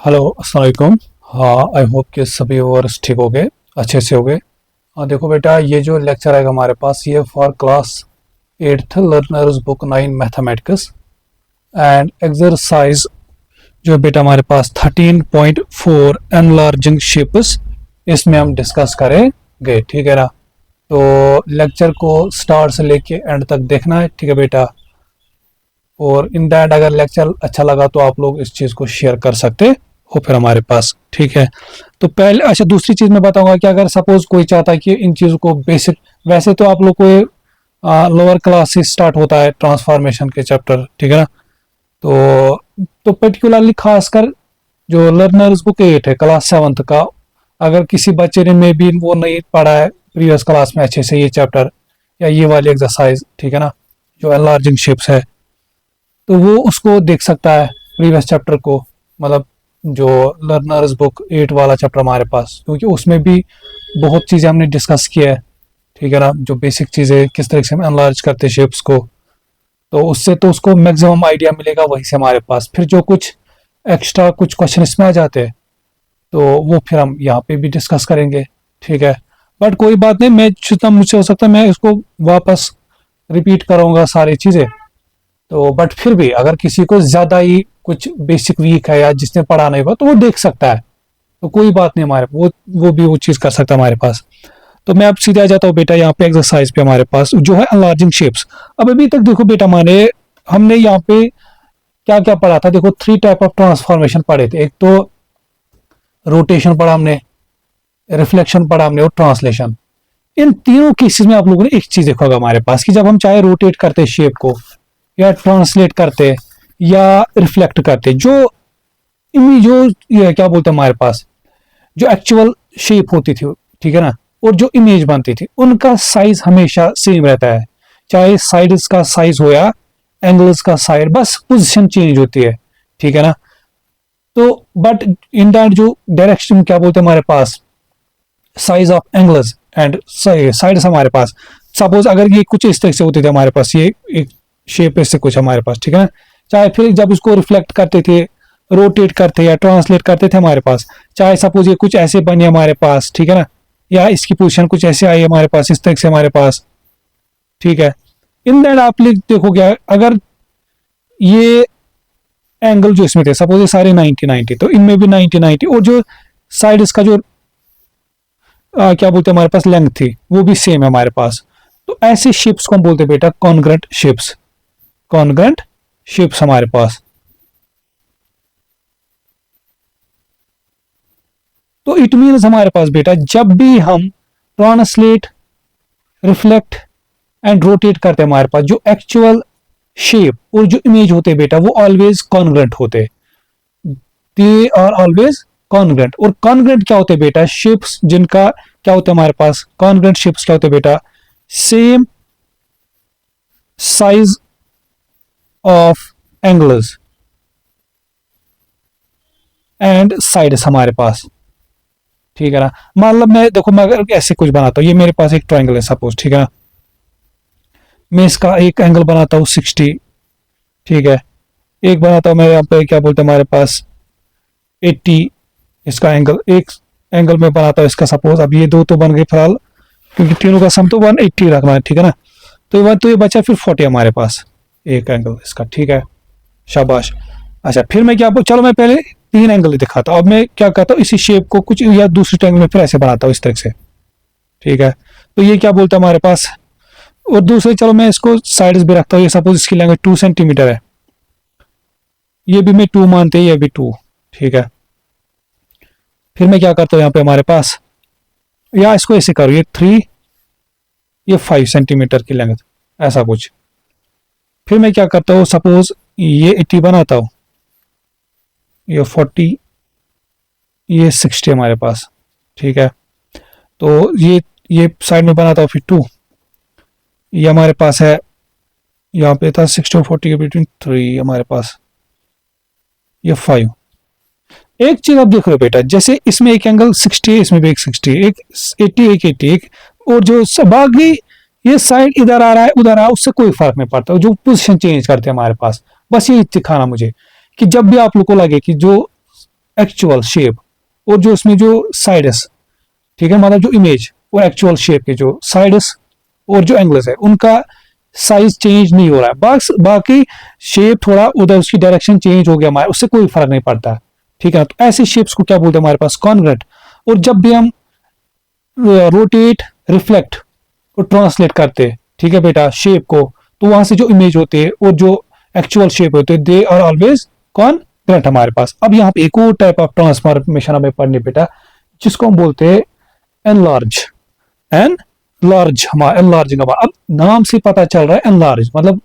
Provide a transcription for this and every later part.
Hello अस्सलाम वालेकुम। हाँ, आई होप कि सभी व्यूअर्स ठीक हो गए, अच्छे से हो गए। हाँ देखो बेटा, ये जो लेक्चर आएगा हमारे पास ये for class 8th learners book 9 mathematics and exercise जो बेटा हमारे पास 13.4 एनलार्जिंग शेप्स, इसमें हम डिस्कस करेंगे। ठीक है ना। तो लेक्चर को स्टार्ट से लेके एंड तक देखना है, ठीक है बेटा। और इन दैट अगर लेक्चर अच्छा लगा तो आप लोग इस चीज़ को शेयर कर सकते हो फिर हमारे पास, ठीक है। तो पहले अच्छा, दूसरी चीज़ मैं बताऊंगा कि अगर सपोज कोई चाहता है कि इन चीज़ों को बेसिक, वैसे तो आप लोग को लोअर क्लास से स्टार्ट होता है ट्रांसफॉर्मेशन के चैप्टर, ठीक है ना। तो पर्टिकुलरली खासकर जो लर्नर्स बुक 8 है क्लास 7th का, अगर किसी बच्चे ने मे बी वो नहीं पढ़ा है प्रीवियस क्लास में अच्छे से ये चैप्टर या ये वाली एक्सरसाइज, ठीक है ना, जो एनलार्जिंग शेप्स है, तो वो उसको देख सकता है प्रीवियस चैप्टर को, मतलब जो लर्नर्स बुक 8 वाला चैप्टर हमारे पास, क्योंकि उसमें भी बहुत चीज़ें हमने डिस्कस किया है, ठीक है ना। जो बेसिक चीज़ें किस तरह से हम एनलार्ज करते हैं शेप्स को, तो उससे तो उसको मैक्सिमम आइडिया मिलेगा वहीं से हमारे पास। फिर जो कुछ एक्स्ट्रा कुछ क्वेश्चन इसमें आ जाते हैं तो वो फिर हम यहाँ पे भी डिस्कस करेंगे, ठीक है। बट कोई बात नहीं, मैं जितना मुझसे हो सकता है मैं इसको वापस रिपीट करूँगा सारी चीज़ें। तो बट फिर भी अगर किसी को ज्यादा ही कुछ बेसिक वीक है या जिसने पढ़ा नहीं हुआ तो वो देख सकता है, तो कोई बात नहीं, हमारे वो भी वो चीज कर सकता है हमारे पास। तो मैं अब सीधे आ जाता हूँ बेटा यहाँ पे एक्सरसाइज पे हमारे पास जो है एनलार्जिंग शेप्स। अब अभी तक देखो बेटा, माने हमने यहाँ पे क्या क्या पढ़ा था। देखो 3 टाइप ऑफ ट्रांसफॉर्मेशन पढ़े थे। एक तो रोटेशन पढ़ा हमने, रिफ्लेक्शन पढ़ा हमने और ट्रांसलेशन। इन तीनों केसेस में आप लोगों ने एक चीज देखा होगा हमारे पास कि जब हम चाहे रोटेट करते शेप को या ट्रांसलेट करते या रिफ्लेक्ट करते, जो इमेज जो ये क्या बोलते हैं हमारे पास, जो एक्चुअल शेप होती थी, ठीक है ना, और जो इमेज बनती थी उनका साइज हमेशा सेम रहता है। चाहे साइड्स का साइज हो या एंगल्स का साइज, बस पोजीशन चेंज होती है, ठीक है ना। तो बट इन दैट जो डायरेक्शन क्या बोलते हैं हमारे पास, size of angles and sides हमारे पास, सपोज अगर ये कुछ इस तरह से होते थे हमारे पास, ये एक शेप ऐसे कुछ हमारे पास, ठीक है ना। चाहे फिर जब इसको रिफ्लेक्ट करते थे, रोटेट करते या ट्रांसलेट करते थे हमारे पास, चाहे सपोज ये कुछ ऐसे बने हमारे पास, ठीक है ना, या इसकी पोजीशन कुछ ऐसे आई हमारे पास इस तरह से हमारे पास, ठीक है। इन दैट आप देखोगे अगर ये एंगल जो इसमें थे, सपोज ये सारे 90-90, तो इनमें भी 90-90, और जो साइड इसका जो क्या बोलते हैं हमारे पास लेंथ थी वो भी सेम है हमारे पास। तो ऐसे शेप्स को हम बोलते हैं बेटा कॉन्ग्रेंट शेप्स, कॉन्ग्रेंट शेप्स हमारे पास। तो इट मीन्स हमारे पास बेटा जब भी हम ट्रांसलेट, रिफ्लेक्ट एंड रोटेट करते हैं हमारे पास जो एक्चुअल शेप और जो इमेज होते हैं बेटा वो ऑलवेज कॉन्ग्रेंट होते, दे आर ऑलवेज कॉन्ग्रेंट। और कॉन्ग्रेंट क्या होते हैं बेटा, शेप्स जिनका क्या होता है हमारे पास, कॉन्ग्रेंट शेप्स क्या होते हैं बेटा, same size of angles and sides हमारे पास, ठीक है ना। मतलब मैं देखो, मैं अगर ऐसे कुछ बनाता हूँ, ये मेरे पास एक ट्रायंगल है सपोज, ठीक है ना, मैं इसका एक एंगल बनाता हूँ 60, ठीक है। एक बनाता हूँ मैं यहाँ पे क्या बोलते हैं हमारे पास 80, इसका एंगल एक एंगल में बनाता हूँ इसका, सपोज अब ये दो तो बन गए फिलहाल, क्योंकि तीनों का सम तो 180 रखना है, ठीक है ना। तो ये बचा फिर 40 हमारे पास एक एंगल इसका, ठीक है, शाबाश। अच्छा फिर मैं क्या, चलो मैं पहले 3 एंगल दिखाता हूँ। अब मैं क्या करता हूँ, इसी शेप को कुछ या दूसरे एंगल में फिर ऐसे बनाता हूँ इस तरह से, ठीक है। तो ये क्या बोलता है हमारे पास, और दूसरे चलो मैं इसको साइड्स भी रखता हूँ। ये सपोज इसकी लेंथ 2 सेंटीमीटर है, ये भी मैं 2 मानते हैं, ये भी 2, ठीक है। फिर मैं क्या करता हूँ यहाँ पे हमारे पास, या इसको ऐसे करो, ये 3, ये 5 सेंटीमीटर की लेंथ, ऐसा कुछ। फिर मैं क्या करता हूँ, सपोज ये 80 बनाता हूँ, ये 40, ये 60 हमारे पास, ठीक है। तो ये साइड में बनाता हूँ फिर 2, ये हमारे पास है यहाँ पे था 60 और 40 के बिटवीन 3 हमारे पास, ये 5। एक चीज आप देख रहे हो बेटा, जैसे इसमें एक एंगल 60 है, इसमें भी एक 60, एक 80, एक 80, एक, और जो बाकी ये साइड इधर आ रहा है उधर आ रहा है, उससे कोई फर्क नहीं पड़ता, जो पोजीशन चेंज करते हैं हमारे पास। बस ये दिखाना मुझे कि जब भी आप लोग को लगे कि जो एक्चुअल शेप और जो इसमें जो साइड्स, ठीक है, मतलब जो इमेज और एक्चुअल शेप के जो साइड्स और जो एंगल्स है उनका साइज चेंज नहीं हो रहा है, बस बाकी शेप थोड़ा उधर उसकी डायरेक्शन चेंज हो गया हमारे, उससे कोई फर्क नहीं पड़ता, ठीक है। तो ऐसे शेप्स को क्या बोलते हैं हमारे पास, कॉन्ग्रुएंट। और जब भी हम रोटेट, रिफ्लेक्ट और ट्रांसलेट करते हैं, ठीक है बेटा, शेप को, तो वहां से जो इमेज होते हैं और जो एक्चुअल शेप होते हैं दे आर ऑलवेज कॉन्ग्रुएंट हमारे पास। अब यहाँ पे एक और टाइप ऑफ ट्रांसफॉर्मेशन हमें पढ़नी बेटा, जिसको हम बोलते हैं एनलार्ज। एनलार्ज हमारा एनलार्जिंग हमारा, अब नाम से पता चल रहा है एनलार्ज मतलब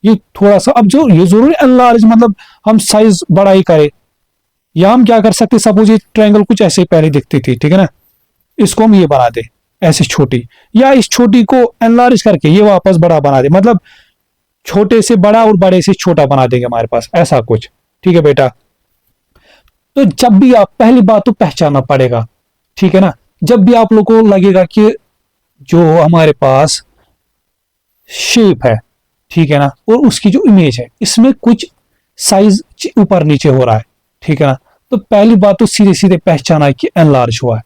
ये थोड़ा सा, अब जो ये जरूरी एनलार्ज मतलब हम साइज बड़ा ही करें, या हम क्या कर सकते, सपोज ये ट्रायंगल कुछ ऐसे पहले दिखती थी, ठीक है ना, इसको हम ये बना दे ऐसे छोटी, या इस छोटी को एनलार्ज करके ये वापस बड़ा बना दे, मतलब छोटे से बड़ा और बड़े से छोटा बना देंगे हमारे पास, ऐसा कुछ, ठीक है बेटा। तो जब भी आप, पहली बात तो पहचानना पड़ेगा, ठीक है ना, जब भी आप लोगों को लगेगा कि जो हमारे पास शेप है, ठीक है ना, और उसकी जो इमेज है इसमें कुछ साइज ऊपर नीचे हो रहा है, ठीक है ना, तो पहली बात तो सीधे सीधे पहचाना है कि एनलार्ज हुआ है,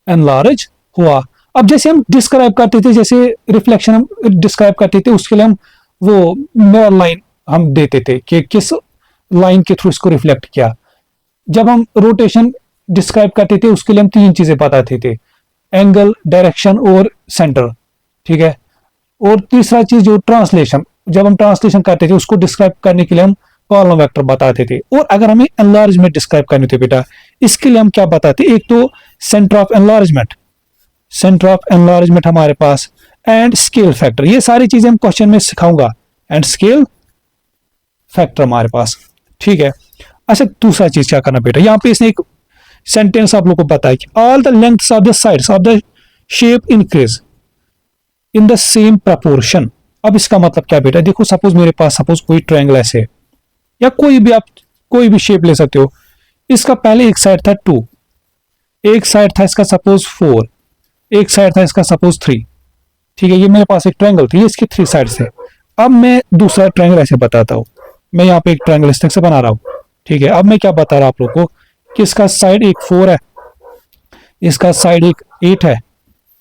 एनलार्ज हुआ। अब जैसे हम डिस्क्राइब करते थे, जैसे रिफ्लेक्शन हम डिस्क्राइब करते थे, उसके लिए हम वो मिरर लाइन हम देते थे कि किस लाइन के थ्रू इसको रिफ्लेक्ट किया। जब हम रोटेशन डिस्क्राइब करते थे उसके लिए हम तीन चीजें बताते थे, एंगल, डायरेक्शन और सेंटर, ठीक है। और तीसरा चीज जो ट्रांसलेशन, जब हम ट्रांसलेशन करते थे उसको डिस्क्राइब करने के लिए हम कॉलम वेक्टर बताते थे। और अगर हमें एनलार्जमेंट डिस्क्राइब करनी थी बेटा, इसके लिए हम क्या बताते, एक तो centre of enlargement, centre of enlargement हमारे पास, एंड स्केल फैक्टर, ये सारी चीजें हम क्वेश्चन में सिखाऊंगा, एंड स्केल फैक्टर हमारे पास, ठीक है। अच्छा, दूसरा चीज क्या करना बेटा, यहाँ पे इसने एक सेंटेंस आप लोग को बताया कि all the lengths of the sides of the shape increase in the same proportion. अब इसका मतलब क्या बेटा, देखो सपोज मेरे पास, सपोज कोई ट्रायंगल ऐसे है, या कोई भी आप कोई भी शेप ले सकते हो, इसका पहले एक साइड था 2, एक साइड था इसका सपोज 4, एक साइड था इसका सपोज 3, ठीक है, ये मेरे पास एक ट्रायंगल थी, इसकी 3 साइड्स है। अब मैं दूसरा ट्रायंगल ऐसे बताता हूँ, मैं यहाँ पे एक ट्रायंगल इस तरह से बना रहा हूँ, ठीक है। अब मैं क्या बता रहा हूँ आप लोग को कि इसका साइड एक 4 है, इसका साइड एक 8 है,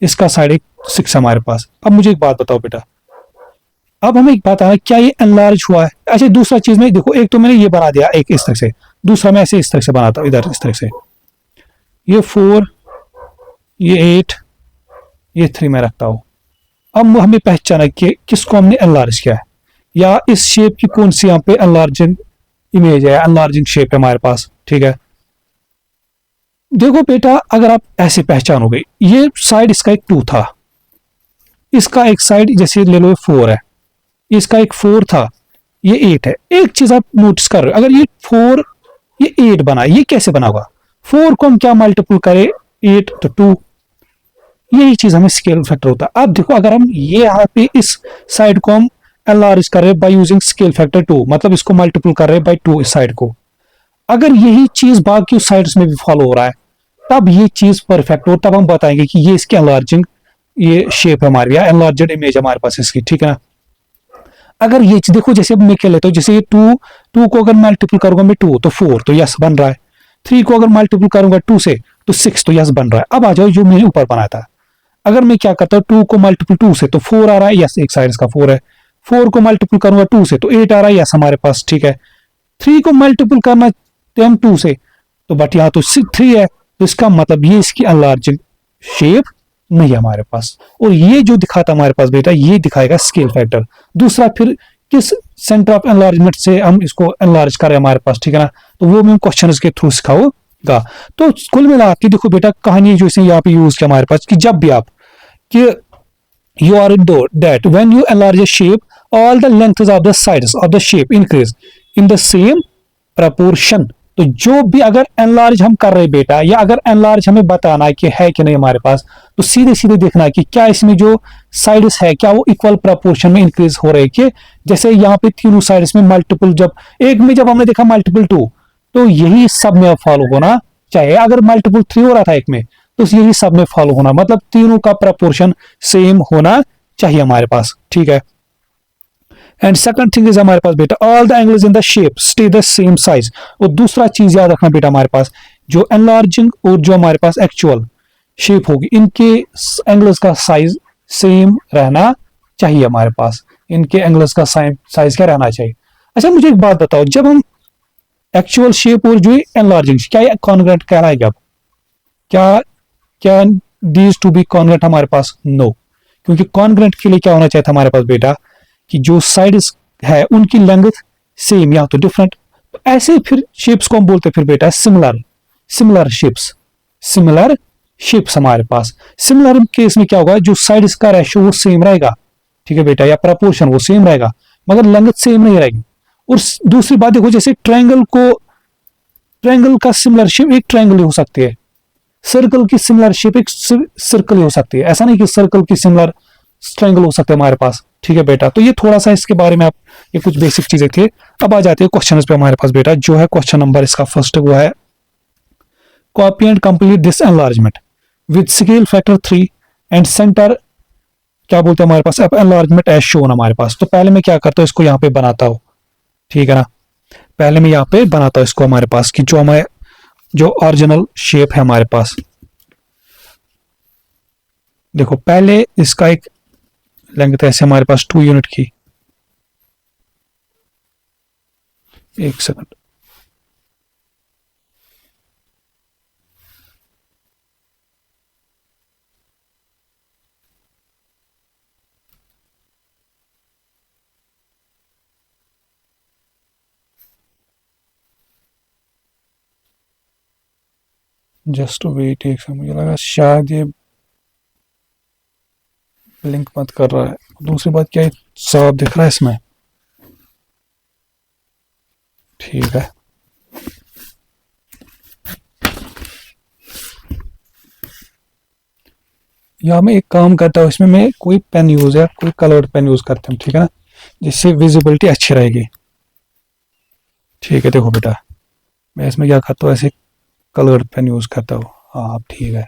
इसका साइड एक 6 हमारे पास। अब मुझे एक बात बताओ बेटा, अब हमें एक बात है, क्या ये एनलार्ज हुआ है? अच्छा, दूसरा चीज में देखो, एक तो मैंने ये बना दिया एक इस तरह से, दूसरा मैं ऐसे इस तरह से बनाता हूं, इधर इस तरह से, ये 4, ये 8, ये 3 में रखता हूं। अब हमें पहचाना कि किसको हमने एनलार्ज किया है, या इस शेप की कौन सी यहाँ पे एनलार्जिंग इमेज है, एनलार्जिंग शेप है हमारे पास, ठीक है। देखो बेटा, अगर आप ऐसे पहचानोगे, ये साइड इसका एक 2 था, इसका एक साइड जैसे ले लो 4 है, इसका एक 4 था, ये 8 है। एक चीज आप नोटिस कर रहे हो, अगर ये 4 ये 8 बना, ये कैसे बना होगा? 4 को हम क्या मल्टीपल करें, 8 तो 2, यही चीज हमें स्केल फैक्टर होता है। अब देखो, अगर हम ये यहाँ पे इस साइड को हम एनलार्ज कर रहे हैं बाय यूजिंग स्केल फैक्टर 2, मतलब इसको मल्टीपल कर रहे हैं बाय 2 इस साइड को, अगर यही चीज बाकी साइड्स में भी फॉलो हो रहा है, तब ये चीज परफेक्ट हो, तब हम बताएंगे कि ये इसकी एनलार्जिंग ये शेप है हमारी, या एनलार्ज्ड इमेज हमारे पास इसकी, ठीक है ना। अगर ये देखो, जैसे मैं क्या लेता हूँ, जैसे ये 2 को अगर मल्टीपल करूंगा मैं 2 तो 4 तो यस बन रहा है, 3 को अगर मल्टीपल करूंगा 2 से तो 6 तो यस बन रहा है। अब आ जाओ जो मैंने ऊपर बनाया था, अगर मैं क्या करता हूँ 2 को मल्टीपल 2 से तो 4 आ रहा है, यस एक साइड इसका 4 है, 4 को मल्टीपल करूंगा 2 से तो 8 आ रहा है, यस हमारे पास, ठीक है। 3 को मल्टीपल करना हम 2 से तो बट यहाँ तो 3 है, तो इसका मतलब ये इसकी एनलार्जिंग शेप नहीं है हमारे पास। और ये जो दिखाता हमारे पास बेटा, ये दिखाएगा स्केल फैक्टर। दूसरा, फिर किस सेंटर ऑफ एनलार्जमेंट से हम इसको एनलार्ज करें हमारे पास, ठीक है ना, तो वो मैं क्वेश्चन के थ्रू सिखाऊंगा। तो कुल मिला के देखो बेटा, कहानी जो इसने यहाँ पे यूज किया हमारे पास, कि जब भी आप कि you are endured that when you enlarge a shape, all the lengths of the sides of the shape increase in the same proportion। तो जो भी अगर एनलार्ज हम कर रहे बेटा, या अगर एनलार्ज हमें बताना है कि है कि नहीं हमारे पास, तो सीधे सीधे देखना है कि क्या इसमें जो साइड्स है क्या वो इक्वल प्रपोर्शन में इंक्रीज हो रहे हैं, कि जैसे यहाँ पे तीनों साइड्स में मल्टीपल, जब एक में जब हमने देखा मल्टीपल 2, तो यही सब में फॉलो होना चाहिए। अगर मल्टीपल 3 हो रहा था एक में, तो यही सब में फॉलो होना, मतलब तीनों का प्रपोर्शन सेम होना चाहिए हमारे पास, ठीक है। एंड सेकंड थिंग इज हमारे पास बेटा, all the angles in the shape stay the same size. और दूसरा चीज याद रखना बेटा हमारे पास, जो एनलार्जिंग और जो हमारे पास एक्चुअल शेप होगी, इनके एंगल्स का साइज सेम रहना चाहिए हमारे पास। इनके एंगल्स का साइज क्या रहना चाहिए। अच्छा मुझे एक बात बताओ, जब हम एक्चुअल शेप और जो एनलार्जिंग, क्या ये कॉन्ग्रुएंट कहलाएगा? क्या क्या दीज टू बी कॉन्ग्रुएंट हमारे पास? नो, क्योंकि कॉन्ग्रुएंट के लिए क्या होना चाहिए था हमारे पास बेटा, कि जो साइड्स है उनकी लेंथ सेम या तो डिफरेंट। तो ऐसे फिर शेप्स को हम बोलते हैं फिर बेटा similar, similar shapes, similar shapes हमारे पास। सिमिलर केस में क्या होगा, जो साइड्स का रेशियो वो सेम रहेगा, ठीक है बेटा, या प्रपोर्शन वो सेम रहेगा, मगर लेंथ सेम नहीं रहेगी। और दूसरी बात देखो, जैसे ट्रायंगल को, ट्रायंगल का सिमिलर शेप एक ट्रायंगल हो सकती है, सर्कल की सिमिलर शेप एक सर्कल हो सकती है, ऐसा नहीं कि सर्कल की सिमिलर ट्रायंगल हो सकते हैं हमारे पास, ठीक है बेटा। तो ये थोड़ा सा इसके बारे में आप, ये कुछ बेसिक चीजें थे। अब आ जाते हैं क्वेश्चन पे हमारे पास बेटा, जो है क्वेश्चन नंबर इसका फर्स्ट वो है, copy and complete this enlargement with scale factor 3 and centre, क्या बोलते हैं हमारे पास, अब एनलार्जमेंट एज शोन हमारे पास। तो पहले मैं क्या करता हूँ, इसको यहाँ पे बनाता हूँ, ठीक है ना। पहले मैं यहाँ पे बनाता हूँ इसको हमारे पास, कि जो हमारे जो ओरिजिनल शेप है हमारे पास। देखो पहले इसका एक लेंथ ऐसे हमारे पास 2 यूनिट की, एक सेकंड, जस्ट वेट एक सेकंड, मुझे लगा शायद ये लिंक मत कर रहा है। दूसरी बात क्या है, साफ दिख रहा है इसमें, ठीक है। या मैं एक काम करता हूँ, इसमें मैं कोई पेन यूज है, कोई कलर्ड पेन यूज करता हूँ, ठीक है ना, जिससे विजिबिलिटी अच्छी रहेगी, ठीक है। देखो बेटा मैं इसमें क्या करता हूँ, ऐसे कलर्ड पेन यूज करता हूँ, हाँ ठीक है,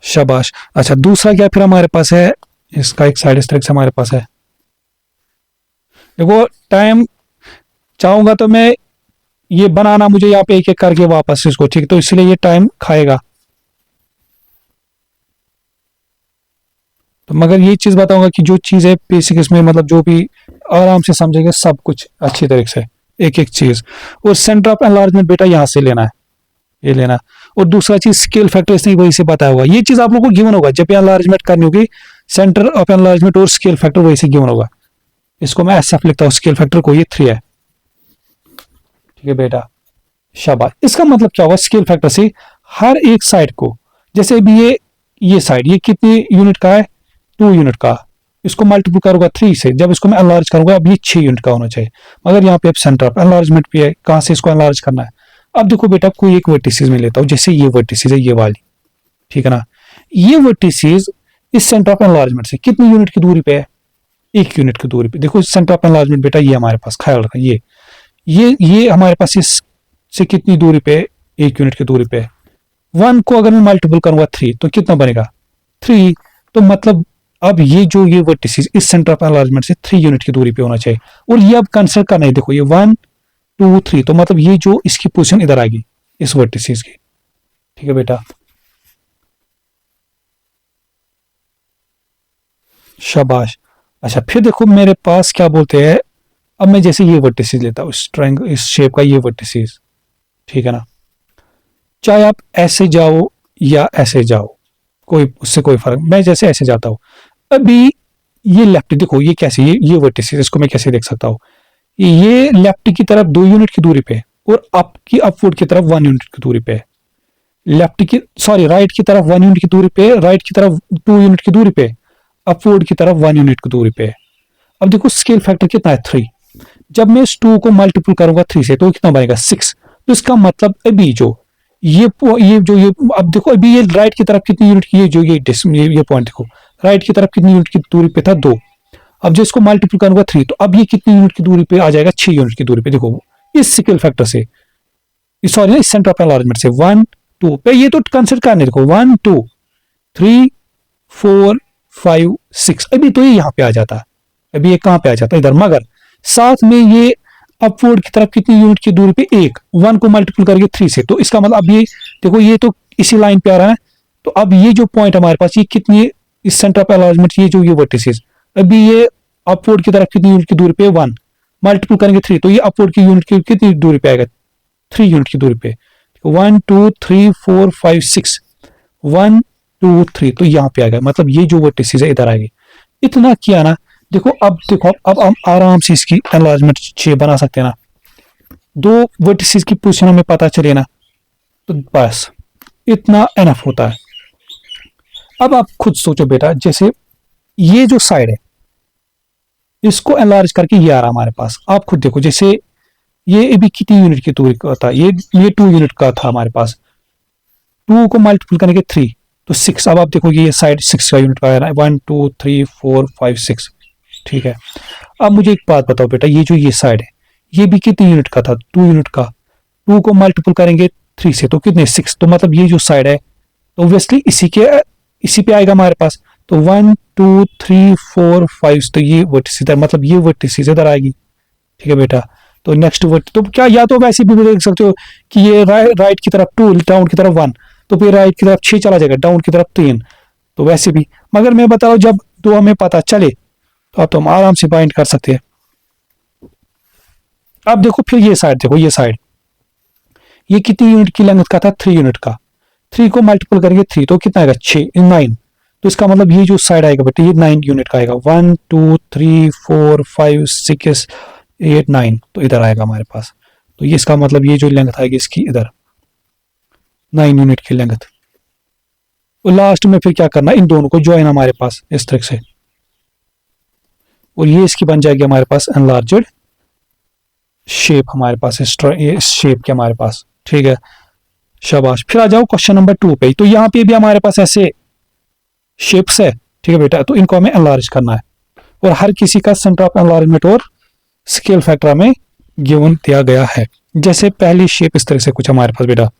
शाबाश। अच्छा दूसरा क्या फिर हमारे पास है, इसका एक साइड स्ट्रिक्स हमारे पास है। देखो टाइम चाहूंगा तो मैं ये बनाना, मुझे यहाँ पे एक एक करके वापस इसको, ठीक, तो इसलिए ये टाइम खाएगा। तो मगर ये चीज बताऊंगा कि जो चीज है बेसिक, इसमें मतलब जो भी आराम से समझेंगे सब कुछ अच्छी तरीके से, एक एक चीज। और सेंटर ऑफ एनलार्जमेंट बेटा यहाँ से लेना है, ये लेना। और दूसरा चीज स्केल फैक्टर, इसने वही से बताया होगा, ये चीज आप लोगों को गिवन होगा जब एनलार्जमेंट करनी होगी, सेंटर ऑफ एनलार्जमेंट और स्केल फैक्टर वही से गिवन होगा। इसको मैं एसएफ लिखता हूँ, स्केल फैक्टर को, ये 3 है, ठीक है बेटा, शाबाश। इसका मतलब क्या होगा, स्केल फैक्टर से हर एक साइड को, जैसे अभी ये साइड ये कितनी यूनिट का है, 2 यूनिट का, इसको मल्टीपल करूंगा 3 से, जब इसको मैं एनलार्ज करूंगा अब ये 6 यूनिट का होना चाहिए। मगर यहाँ पे अब सेंटर ऑफ एनलार्जमेंट भी है, कहां से इसको एनलार्ज करना है। अब देखो बेटा कोई एक वर्टिसेस में लेता हूं, जैसे ये वर्टिसेस है ये वाली, ठीक है ना, ये वर्टिसेस इस सेंटर ऑफ एनलार्जमेंट से कितनी यूनिट की दूरी पे है, 1 यूनिट की दूरी पे। देखो सेंटर ऑफ एनलार्जमेंट बेटा ये हमारे पास, ख्याल रखना, ये हमारे पास इस से कितनी दूरी पे, 1 यूनिट की दूरी पे। 1 को अगर मैं मल्टीपल करूंगा 3 तो कितना बनेगा, 3। तो मतलब अब ये जो ये वर्टिसेस इस सेंटर ऑफ एनलार्जमेंट से 3 यूनिट की दूरी पे होना चाहिए। और ये अब कंसिडर करना है, देखो ये 1 2 3, तो मतलब ये जो इसकी पोजीशन इधर आ गई इस वर्टिसेस की, ठीक है बेटा, शाबाश। अच्छा फिर देखो मेरे पास क्या बोलते हैं, अब मैं जैसे ये वर्टिसेस लेता हूँ, इस ट्रायंगल इस शेप का ये वर्टिसेस, ठीक है ना, चाहे आप ऐसे जाओ या ऐसे जाओ, कोई उससे कोई फर्क, मैं जैसे ऐसे जाता हूं। अभी ये लेफ्ट, देखो ये कैसे, ये वर्टिसेस, इसको मैं कैसे देख सकता हूँ, ये लेफ्ट की तरफ 2 यूनिट की दूरी पे और अप की अपवर्ड की तरफ 1 यूनिट की दूरी पे, लेफ्ट की सॉरी राइट की तरफ 1 यूनिट की दूरी पे, राइट की तरफ 2 यूनिट की दूरी पे, अपवर्ड की तरफ 1 यूनिट की दूरी पे। अब देखो स्केल फैक्टर कितना है, 3। जब मैं इस 2 को मल्टीपल करूंगा 3 से तो कितना बनेगा, 6। तो इसका मतलब अभी जो ये अब देखो अभी ये राइट की तरफ कितनी यूनिट की, ये जो ये पॉइंट देखो, राइट की तरफ कितनी यूनिट की दूरी पे था, 2। अब जो इसको मल्टीपल करूंगा 3, तो अब ये कितनी यूनिट की दूरी पे आ जाएगा, 6 यूनिट की दूरी पे। देखो इस स्केल फैक्टर से, सॉरी इस सेंटर ऑफ एनलार्जमेंट से 1 2 पे, ये तो कंसिडर करने, देखो 1 2 3 4 5 6, अभी तो ये यहाँ पे आ जाता, अभी ये कहाँ पे आ जाता इधर, मगर साथ में ये अपवर्ड की तरफ कितनी यूनिट की दूरी पे, एक, 1 को मल्टीपल करके 3 से, तो इसका मतलब अब ये देखो ये तो इसी लाइन पे आ रहा है, तो अब ये जो पॉइंट हमारे पास ये कितनी, इस सेंटर ऑफ अलाइनमेंट ये जो ये वर्टिसेस, अभी ये अपवर्ड की तरफ कितनी यूनिट की दूरी पे, 1 मल्टीपल करेंगे 3, तो ये अपवर्ड की यूनिट की कितनी दूरी पे आएगा, 3 यूनिट की दूरी पे, 1 2 3 4 5 6, 1 2 3, तो यहाँ पे आएगा, मतलब ये जो वर्टिसेस है इधर आएगी। इतना किया ना, देखो अब हम आराम से इसकी एनलार्जमेंट शेप बना सकते हैं ना, दो वर्टिसेस की पोजीशन हमें पता चले ना, तो बस इतना एनफ होता है। अब आप खुद सोचो बेटा, जैसे ये जो साइड है इसको एनलार्ज करके ये आ रहा हमारे पास, आप खुद देखो, जैसे ये अभी कितनी यूनिट की दूरी का था, ये 2 यूनिट का था हमारे पास, 2 को मल्टीपल करने के 3, तो 6, अब आप देखो ये साइड 6 का यूनिट का है ना, 1 2 3 4 5 6, ठीक है। अब मुझे एक बात बताओ बेटा, ये जो ये साइड है ये भी कितनी यूनिट का था, 2 यूनिट का, 2 को मल्टीपल करेंगे 3 से, तो कितने, 6, तो मतलब ये जो साइड है तो ऑब्वियसली इसी पे आएगा हमारे पास, तो 1 2 3 4 5, तो ये वर्टिस इधर, मतलब ये वर्टिस इधर आएगी, ठीक है बेटा। तो नेक्स्ट वर्ट, तो क्या या तो वैसे भी देख सकते हो कि ये राइट की तरफ 2, डाउन की तरफ 1, तो फिर राइट की तरफ 6 चला जाएगा, डाउन की तरफ 3, तो वैसे भी, मगर मैं बता रहा हूं जब दो हमें पता चले तो अब तो हम आराम से बाइंड कर सकते हैं। अब देखो फिर ये साइड, देखो ये साइड, ये कितनी यूनिट की लेंथ का था, 3 यूनिट का, 3 को मल्टीपल करेंगे 3, तो कितना आएगा, 6 9, तो इसका मतलब ये जो साइड आएगा बेटा ये 9 यूनिट का आएगा, 1 2 3 4 5 6 8 9, तो इधर आएगा हमारे पास, तो ये इसका मतलब ये जो लेंथ आएगी इसकी इधर 9 यूनिट की लेंथ। और लास्ट में फिर क्या करना, इन दोनों को ज्वाइन हमारे पास इस तरह से, और ये इसकी बन जाएगी हमारे पास एनलार्ज्ड शेप, हमारे पास ये शेप के हमारे पास, ठीक है। शाबाश। फिर आ जाओ क्वेश्चन नंबर 2 पे, तो यहाँ पे भी हमारे पास ऐसे शेप्स है, ठीक है बेटा, तो इनको हमें एनलार्ज करना है, और हर किसी का सेंटर ऑफ एनलार्जमेंट और स्केल फैक्टर हमें गिवन दिया गया है। जैसे पहली शेप इस तरह से कुछ हमारे पास बेटा,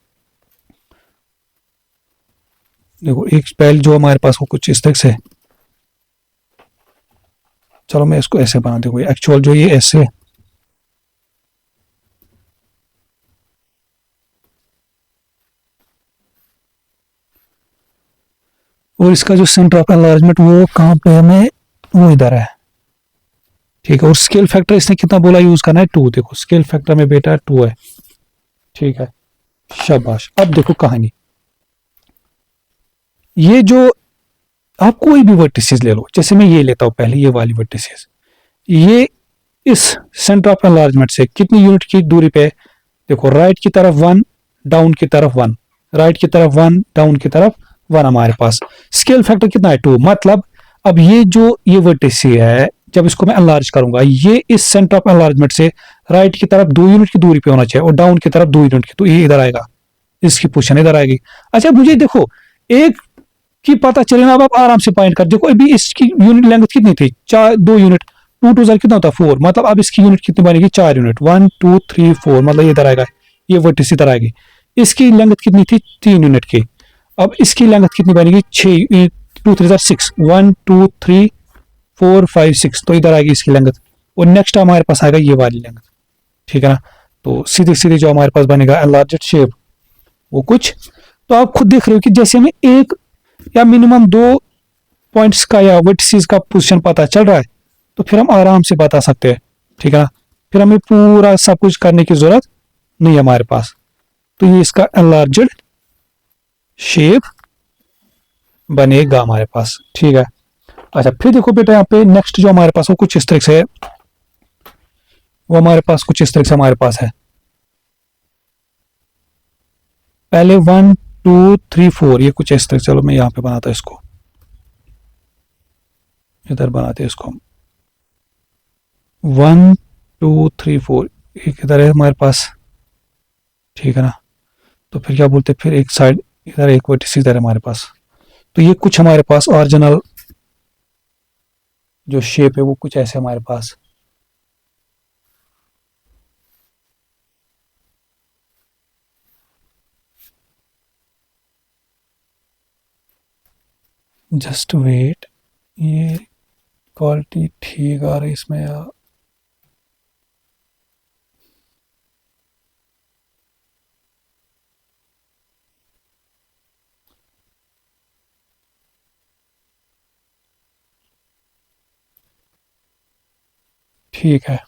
देखो एक पहले जो हमारे पास वो कुछ इस तरह से, चलो मैं इसको ऐसे बना, देखो एक्चुअल जो ये ऐसे, और इसका जो सेंटर ऑफ एनलार्जमेंट वो कहाँ पे हमें, वो इधर है, ठीक है। और स्केल फैक्टर इसने कितना बोला यूज करना है, 2, देखो स्केल फैक्टर में बेटा 2 है, ठीक है। शाबाश। अब देखो कहानी, ये जो आप कोई भी वर्टिसेस ले लो, जैसे मैं ये लेता हूं पहले ये वाली वर्टिसेस, ये इस सेंटर ऑफ एनलार्जमेंट से कितनी यूनिट की दूरी पे, देखो राइट की तरफ 1, डाउन की तरफ 1, राइट की तरफ 1, डाउन की तरफ 1 हमारे पास, स्केल फैक्टर कितना है, 2, मतलब अब ये जो ये वर्टिस है जब इसको मैं एनलार्ज करूंगा, ये इस सेंटर ऑफ एनलार्जमेंट से राइट की तरफ 2 यूनिट की दूरी पे होना चाहिए, और डाउन की तरफ 2 यूनिट की, तो ये इधर आएगा, इसकी पोजीशन इधर आएगी। अच्छा मुझे देखो एक की पता चले ना, अब आप आराम से पॉइंट कर, देखो अभी इसकी यूनिट लेंथ कितनी थी, 4, 2 यूनिट, 2 2 कितना होता है 4, मतलब अब इसकी यूनिट कितनी बनेगी, 4 यूनिट, 1 2 3 4, मतलब ये इधर आएगा, ये वर्टिस इधर आएगी। इसकी लेंथ कितनी थी, 3 यूनिट की, अब इसकी लेंथ कितनी बनेगी, 6, 2 3 6, 1 2 3 4 5 6, तो इधर आएगी इसकी लेंथ, और नेक्स्ट हमारे पास आएगा ये वाली लेंथ, ठीक है ना। तो सीधे सीधे जो हमारे पास बनेगा एनलार्ज्ड शेप वो कुछ, तो आप खुद देख रहे हो कि जैसे हमें एक या मिनिमम 2 पॉइंट्स का या वर्टिसेस का पोजीशन पता चल रहा है, तो फिर हम आराम से बता सकते हैं, ठीक है ना। फिर हमें पूरा सब कुछ करने की जरूरत नहीं है हमारे पास, तो ये इसका एनलार्ज्ड शेप बनेगा हमारे पास, ठीक है। अच्छा फिर देखो बेटा यहाँ पे नेक्स्ट जो हमारे पास वो कुछ इस तरह से है, वो हमारे पास कुछ इस तरह से हमारे पास है, पहले 1 2 3 4, ये कुछ इस तरह, चलो मैं यहाँ पे बनाता हूँ इसको, इधर बनाते हैं इसको, 1 2 3 4, एक इधर है हमारे पास, ठीक है ना। तो फिर क्या बोलते हैं, फिर एक साइड इधर, एक वर्टिस इधर है हमारे पास, तो ये कुछ हमारे पास ओरिजिनल जो शेप है वो कुछ ऐसे हमारे पास, जस्ट वेट, ये क्वालिटी ठीक आ रही इसमें या, ठीक है।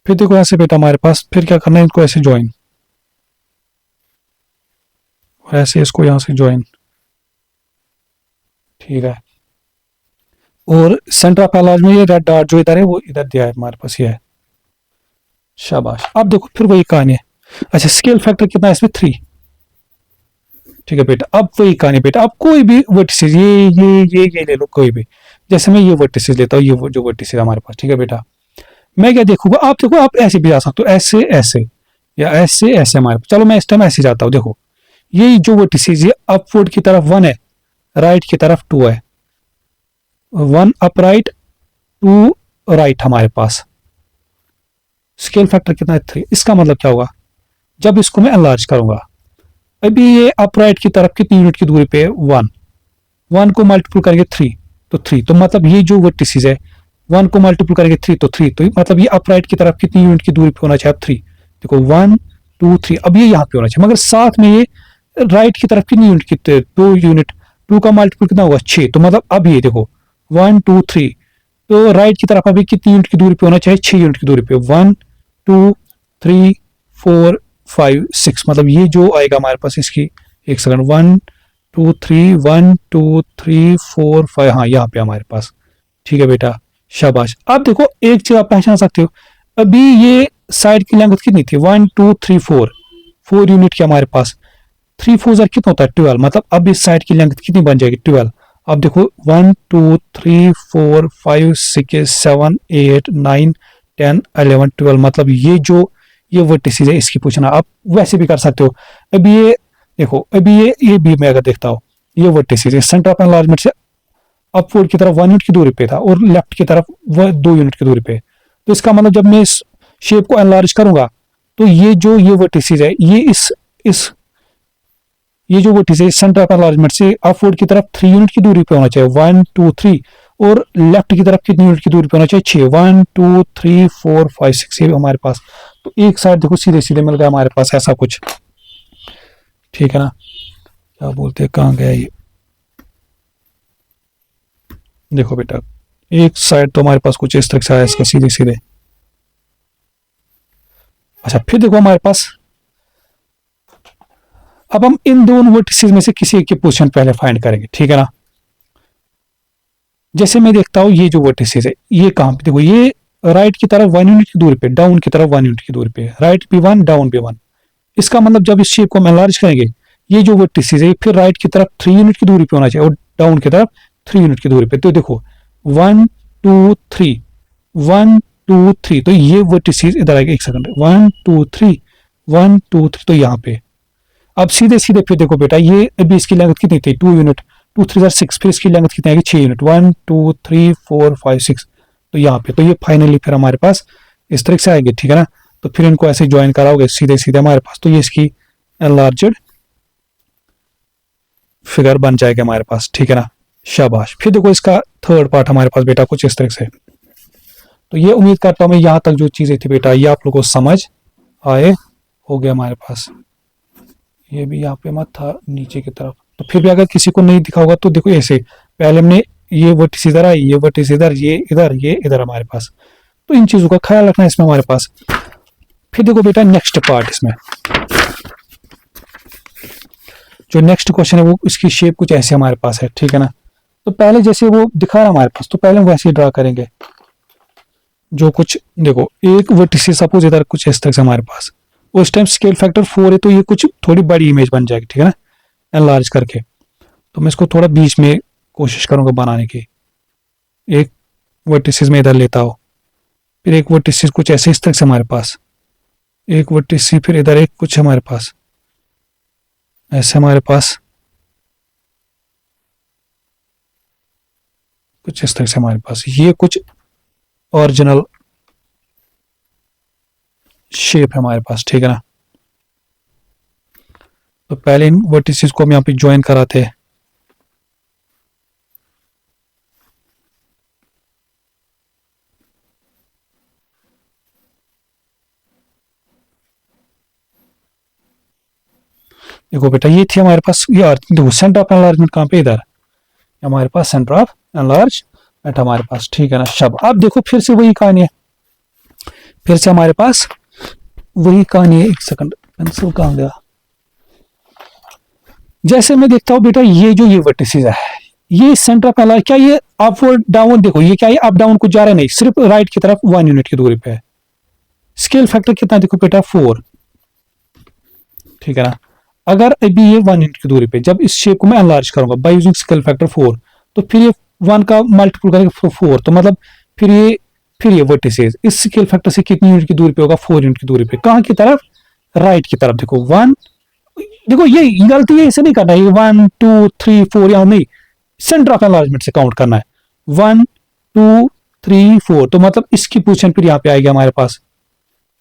फिर देखो ऐसे बेटा हमारे पास फिर क्या करना है, इनको ऐसे ज्वाइन, ऐसे इसको यहां से ज्वाइन, ठीक है। और सेंटर ऑफ एलार्ज में ये रेड डॉट जो इधर है वो इधर दिया है हमारे पास, ये है। शाबाश। अब देखो फिर वही कहानी है। अच्छा स्केल फैक्टर कितना है इसमें, 3, ठीक है बेटा। अब वही कहानी बेटा, अब कोई भी वर्टिसेस ये ले लो कोई भी, जैसे मैं ये वर्टिसेस लेता हूँ, ये जो वर्टिसेस हमारे पास, ठीक है बेटा। मैं क्या देखूंगा, आप देखो आप ऐसे भी जा सकते हो, ऐसे ऐसे या ऐसे ऐसे हमारे पास। चलो मैं इस टाइम ऐसे जाता हूँ, देखो ये जो वर्टिसेस ये अपवर्ड की तरफ 1 है, राइट की तरफ 2 है, 1 अपराइट 2 राइट हमारे पास। स्केल फैक्टर कितना है, 3। इसका मतलब क्या होगा, जब इसको मैं एनलार्ज करूंगा, अभी ये अपराइट की तरफ कितनी यूनिट की दूरी पे है, 1, 1 को मल्टीपल करेंगे 3 तो 3, तो मतलब ये जो वर्टिसेस है 1 को मल्टीपल करेंगे 3 तो 3, तो मतलब ये अपराइट की तरफ कितनी यूनिट की दूरी पे होना चाहिए, 3। देखो 1 2 3, अब ये यहाँ पे होना चाहिए, मगर साथ में ये राइट की तरफ कितनी यूनिट की, 2 यूनिट, 2 का मल्टीपल कितना होगा, 6, तो मतलब अब ये देखो 1 2 3, तो राइट की तरफ अभी कितनी यूनिट की दूरी पे होना चाहिए, 6 यूनिट की दूरी पे, 1 2 3 4 5 6, मतलब ये जो आएगा हमारे पास इसकी, एक सेकंड, 1 2 3 1 2 3 4 5, हाँ यहाँ पे हमारे पास, ठीक है बेटा। शाबाश। अब देखो एक चीज आप पहचान सकते हो, अभी ये साइड की लेंथ कितनी थी, 1 2 3 4 यूनिट की हमारे पास, 3 4 कितना होता है, 12, मतलब अब इस साइड की लेंथ कितनी बन जाएगी, 12। अब देखो 1 2 3 4 5 6 7 8 9 10 11 12, मतलब ये जो ये वर्टिसेस है इसकी पूछना, आप वैसे भी कर सकते हो। अभी ये देखो, अभी ये भी मैं अगर देखता हूँ, ये वर्टिसेस है सेंटर ऑफ एनलार्जमेंट से अपवर्ड की तरफ 1 यूनिट की दूरी पे था और लेफ्ट की तरफ 2 यूनिट की दूरी पे, तो इसका मतलब जब मैं इस शेप को एनलार्ज करूंगा तो ये जो ये वर्टिसेस है ये इस ये जो वर्टिसेस सेंटर ऑफ एनलार्जमेंट से अपवर्ड की तरफ 3 यूनिट की दूरी पे होना चाहिए, 1 2 3, और लेफ्ट की तरफ कितनी यूनिट की दूरी पे होना चाहिए, 6, 1 2 3 4 5 6, ये हमारे पास। तो एक साइड देखो सीधे सीधे मिल गया हमारे पास ऐसा कुछ, ठीक है ना। क्या बोलते हैं, कहाँ गया ये, देखो बेटा एक साइड तो हमारे पास कुछ इस तरह से आया इसका सीधे सीधे। अच्छा फिर देखो हमारे पास, अब हम इन दोनों वर्टिसेस में से किसी एक की पोजीशन पहले फाइंड करेंगे, ठीक है ना। जैसे मैं देखता हूं ये जो वर्टिसेस है ये कहां पे, देखो ये राइट की तरफ 1 यूनिट की दूरी पे, डाउन की तरफ 1 यूनिट की दूरी पे, राइट भी 1 डाउन भी 1। इसका मतलब जब इस शेप को हम एनलार्ज करेंगे, ये जो वर्टिसेस है फिर राइट की तरफ 3 यूनिट की दूरी पे होना चाहिए और डाउन की तरफ 3 यूनिट की दूरी पे। तो देखो 1 2 3 1 2 3, तो ये वर्टिसेस इधर आएगा, एक सेकंड, 1 2 3 1 2 3, तो यहाँ पे। अब सीधे सीधे फिर देखो बेटा ये अभी इसकी लेंथ कितनी थी, 2 यूनिट, 2 3 6, फिर इसकी लेंथ कितनी आएगी, 6 यूनिट, 1 2 3 4 5 6, तो यहाँ पे। तो ये फाइनली फिर हमारे पास इस तरह से आएंगे, ठीक है ना। तो फिर इनको ऐसे ज्वाइन कराओगे सीधे सीधे हमारे पास, तो ये इसकी एनलार्ज्ड फिगर बन जाएगा हमारे पास, ठीक है ना। शाबाश। फिर देखो इसका थर्ड पार्ट हमारे पास बेटा कुछ इस तरह से। तो ये उम्मीद करता हूँ मैं यहाँ तक जो चीजें थी बेटा ये आप लोगों को समझ आए हो गया हमारे पास। ये भी यहाँ पे मत था नीचे की तरफ, तो फिर भी अगर किसी को नहीं दिखा होगा तो देखो ऐसे, पहले हमने ये वर्टिस इधर आई, ये वर्टिस इधर, ये इधर हमारे पास, तो इन चीजों का ख्याल रखना है इसमें हमारे पास। फिर देखो बेटा नेक्स्ट पार्ट, इसमें जो नेक्स्ट क्वेश्चन है वो इसकी शेप कुछ ऐसे हमारे पास है, ठीक है ना। तो पहले जैसे वो दिखा रहा हमारे पास, तो पहले हम वैसे ही ड्रा करेंगे जो कुछ, देखो एक वर्टिस सपोज इधर कुछ इस तरह से हमारे पास, उस टाइम स्केल फैक्टर 4 है तो ये कुछ थोड़ी बड़ी इमेज बन जाएगी, ठीक है ना, एनलार्ज करके। तो मैं इसको थोड़ा बीच में कोशिश करूंगा बनाने की। एक वर्टिसेस में इधर लेता हूँ, फिर एक वर्टिसेस कुछ ऐसे इस तरह से हमारे पास, एक वर्टिस फिर इधर एक कुछ हमारे पास ऐसे हमारे पास, कुछ इस तरह से हमारे पास, ये कुछ ओरिजिनल शेप है हमारे पास, ठीक है ना। तो पहले इन वर्टिसेस को हम यहाँ पे ज्वाइन कराते हैं। देखो बेटा ये थी हमारे पास, ये देखो सेंटर ऑफ एनलार्जमेंट कहाँ पे, इधर हमारे पास सेंटर ऑफ एनलार्जमेंट हमारे पास, ठीक है ना। शब अब देखो फिर से वही कहानी है, फिर से हमारे पास वही कहानी है। एक सेकंड, पेंसिल कहाँ गया। जैसे मैं देखता हूँ बेटा, ये वर्टिसेस है, ये सेंटर ऑफ एनालाइज, क्या ये अप और डाउन, देखो ये क्या है, अप डाउन कुछ जा रहा है नहीं, सिर्फ राइट की तरफ 1 यूनिट की दूरी पे है। स्केल फैक्टर कितना, देखो बेटा 4, ठीक है ना। अगर अभी ये 1 यूनिट की दूरी पे, जब इस शेप को मैं एनलार्ज करूंगा बाय यूजिंग स्केल फैक्टर 4, तो फिर ये 1 का मल्टीपल करेंगे 4, तो मतलब फिर ये वर्टिसेस इस स्केल फैक्टर से कितनी यूनिट की दूरी पे होगा, 4 यूनिट की दूरी पे। कहां की तरफ, राइट की तरफ। देखो 1, देखो ये गलती है, इसे नहीं करना है, ये 1 2 3 4 यहां नहीं, सेंटर ऑफ एनलार्जमेंट से काउंट करना है। 1 2 3 4, तो मतलब इसकी पोजीशन फिर यहाँ पे आएगी हमारे पास,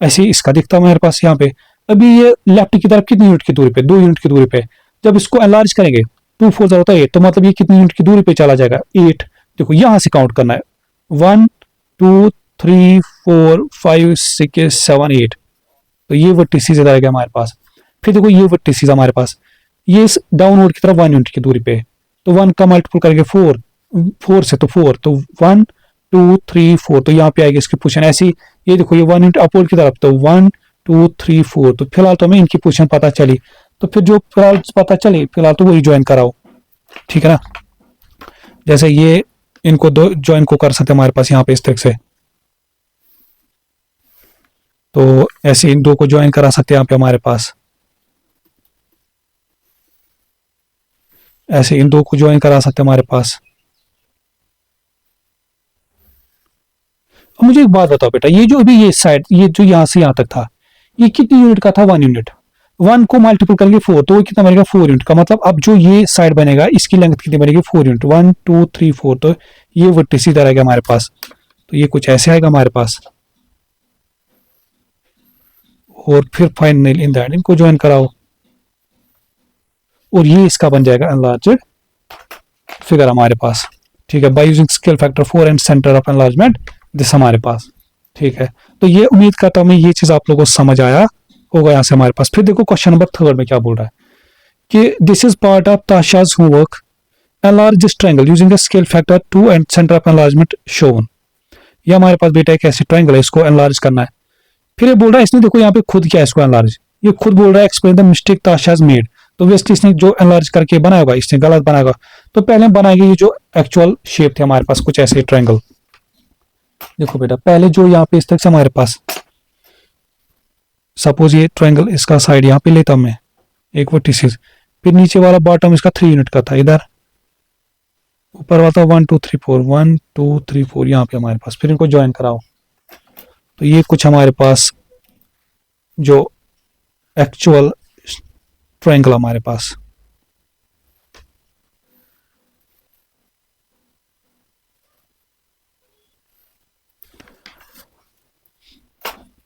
ऐसे ही इसका दिखता है हमारे पास यहाँ पे। अभी ये लेफ्ट की तरफ कितनी यूनिट की दूरी पे, 2 यूनिट की दूरी पे। जब इसको एनलार्ज करेंगे 2 4 0 होता है 8, तो मतलब ये कितनी यूनिट की दूरी पे चला जाएगा, 8। देखो यहां से काउंट करना है, 1 2 3 4 5 6 7 8, तो ये वर्टिसेस इधर आ गया हमारे पास। फिर देखो ये वर्टिसेस हमारे पास, ये इस डाउनवर्ड की तरफ 1 यूनिट की दूरी पे, तो 1 का मल्टीपल करेंगे 4 से, तो 4, तो 1 2 3 4, तो यहाँ पे आएगी इसकी पोजीशन ऐसी। ये देखो ये 1 यूनिट अपवर्ड की तरफ, तो 1 2 3 4, तो फिलहाल तो हमें इनकी पोजीशन पता चली, तो फिर जो फिलहाल पता चली फिलहाल तो वही ज्वाइन कराओ, ठीक है ना। जैसे ये इनको दो ज्वाइन को कर सकते हमारे पास यहाँ पे इस तरह से, तो ऐसे इन दो को ज्वाइन करा सकते हैं यहाँ पे हमारे पास, ऐसे इन दो को ज्वाइन करा सकते हैं हमारे पास। अब मुझे एक बात बताओ बेटा, ये जो अभी ये साइड, ये जो यहाँ से यहाँ तक था, ये कितनी यूनिट का था, 1 यूनिट। 1 को मल्टीपल करेंगे 4, तो वो कितना बनेगा, 4 यूनिट का। मतलब अब जो ये साइड बनेगा इसकी लेंथ कितनी बनेगी, 4 यूनिट। 1 2 3 4, तो ये वर्टिस इधर आएगा हमारे पास, तो ये कुछ ऐसे आएगा हमारे पास। और फिर फाइनल इन दैट इनको ज्वाइन कराओ, और ये इसका बन जाएगा एनलार्ज्ड फिगर हमारे पास, ठीक है। Bye using scale factor 4 and centre of enlargement this हमारे पास, ठीक है। तो ये उम्मीद करता हूं मैं ये चीज आप लोगों को समझ आया होगा यहाँ से हमारे पास। फिर देखो क्वेश्चन नंबर 3 में क्या बोल रहा है कि this is part of Tasha's homework, enlarge this triangle using the scale factor 2 and centre of enlargement shown. ये हमारे पास बेटा एक ऐसी ट्रायंगल है, इसको एनलार्ज करना है। फिर ये बोल रहा है, इसने देखो यहाँ पे खुद किया इसको एनलार्ज, ये खुद बोल रहा है एक्सप्लेन द मिस्टेक ताशाज मेड, तो वेस्ट इसने जो एनलार्ज करके बनाया होगा इसने गलत बनाएगा। तो पहले हम बनाएंगे ये जो एक्चुअल शेप थे हमारे पास, कुछ ऐसे ट्रायंगल। देखो बेटा पहले जो यहाँ पे इस तरह से हमारे पास, सपोज ये ट्रायंगल, इसका साइड यहाँ पे लेता हूं मैं एक वर्टिसेस, फिर नीचे वाला बॉटम इसका 3 यूनिट का था, इधर ऊपर वाला 1 2 3 4 1 2 3 4 यहाँ पे हमारे पास। फिर इनको ज्वाइन कराओ, तो ये कुछ हमारे पास जो एक्चुअल ट्रायंगल हमारे पास।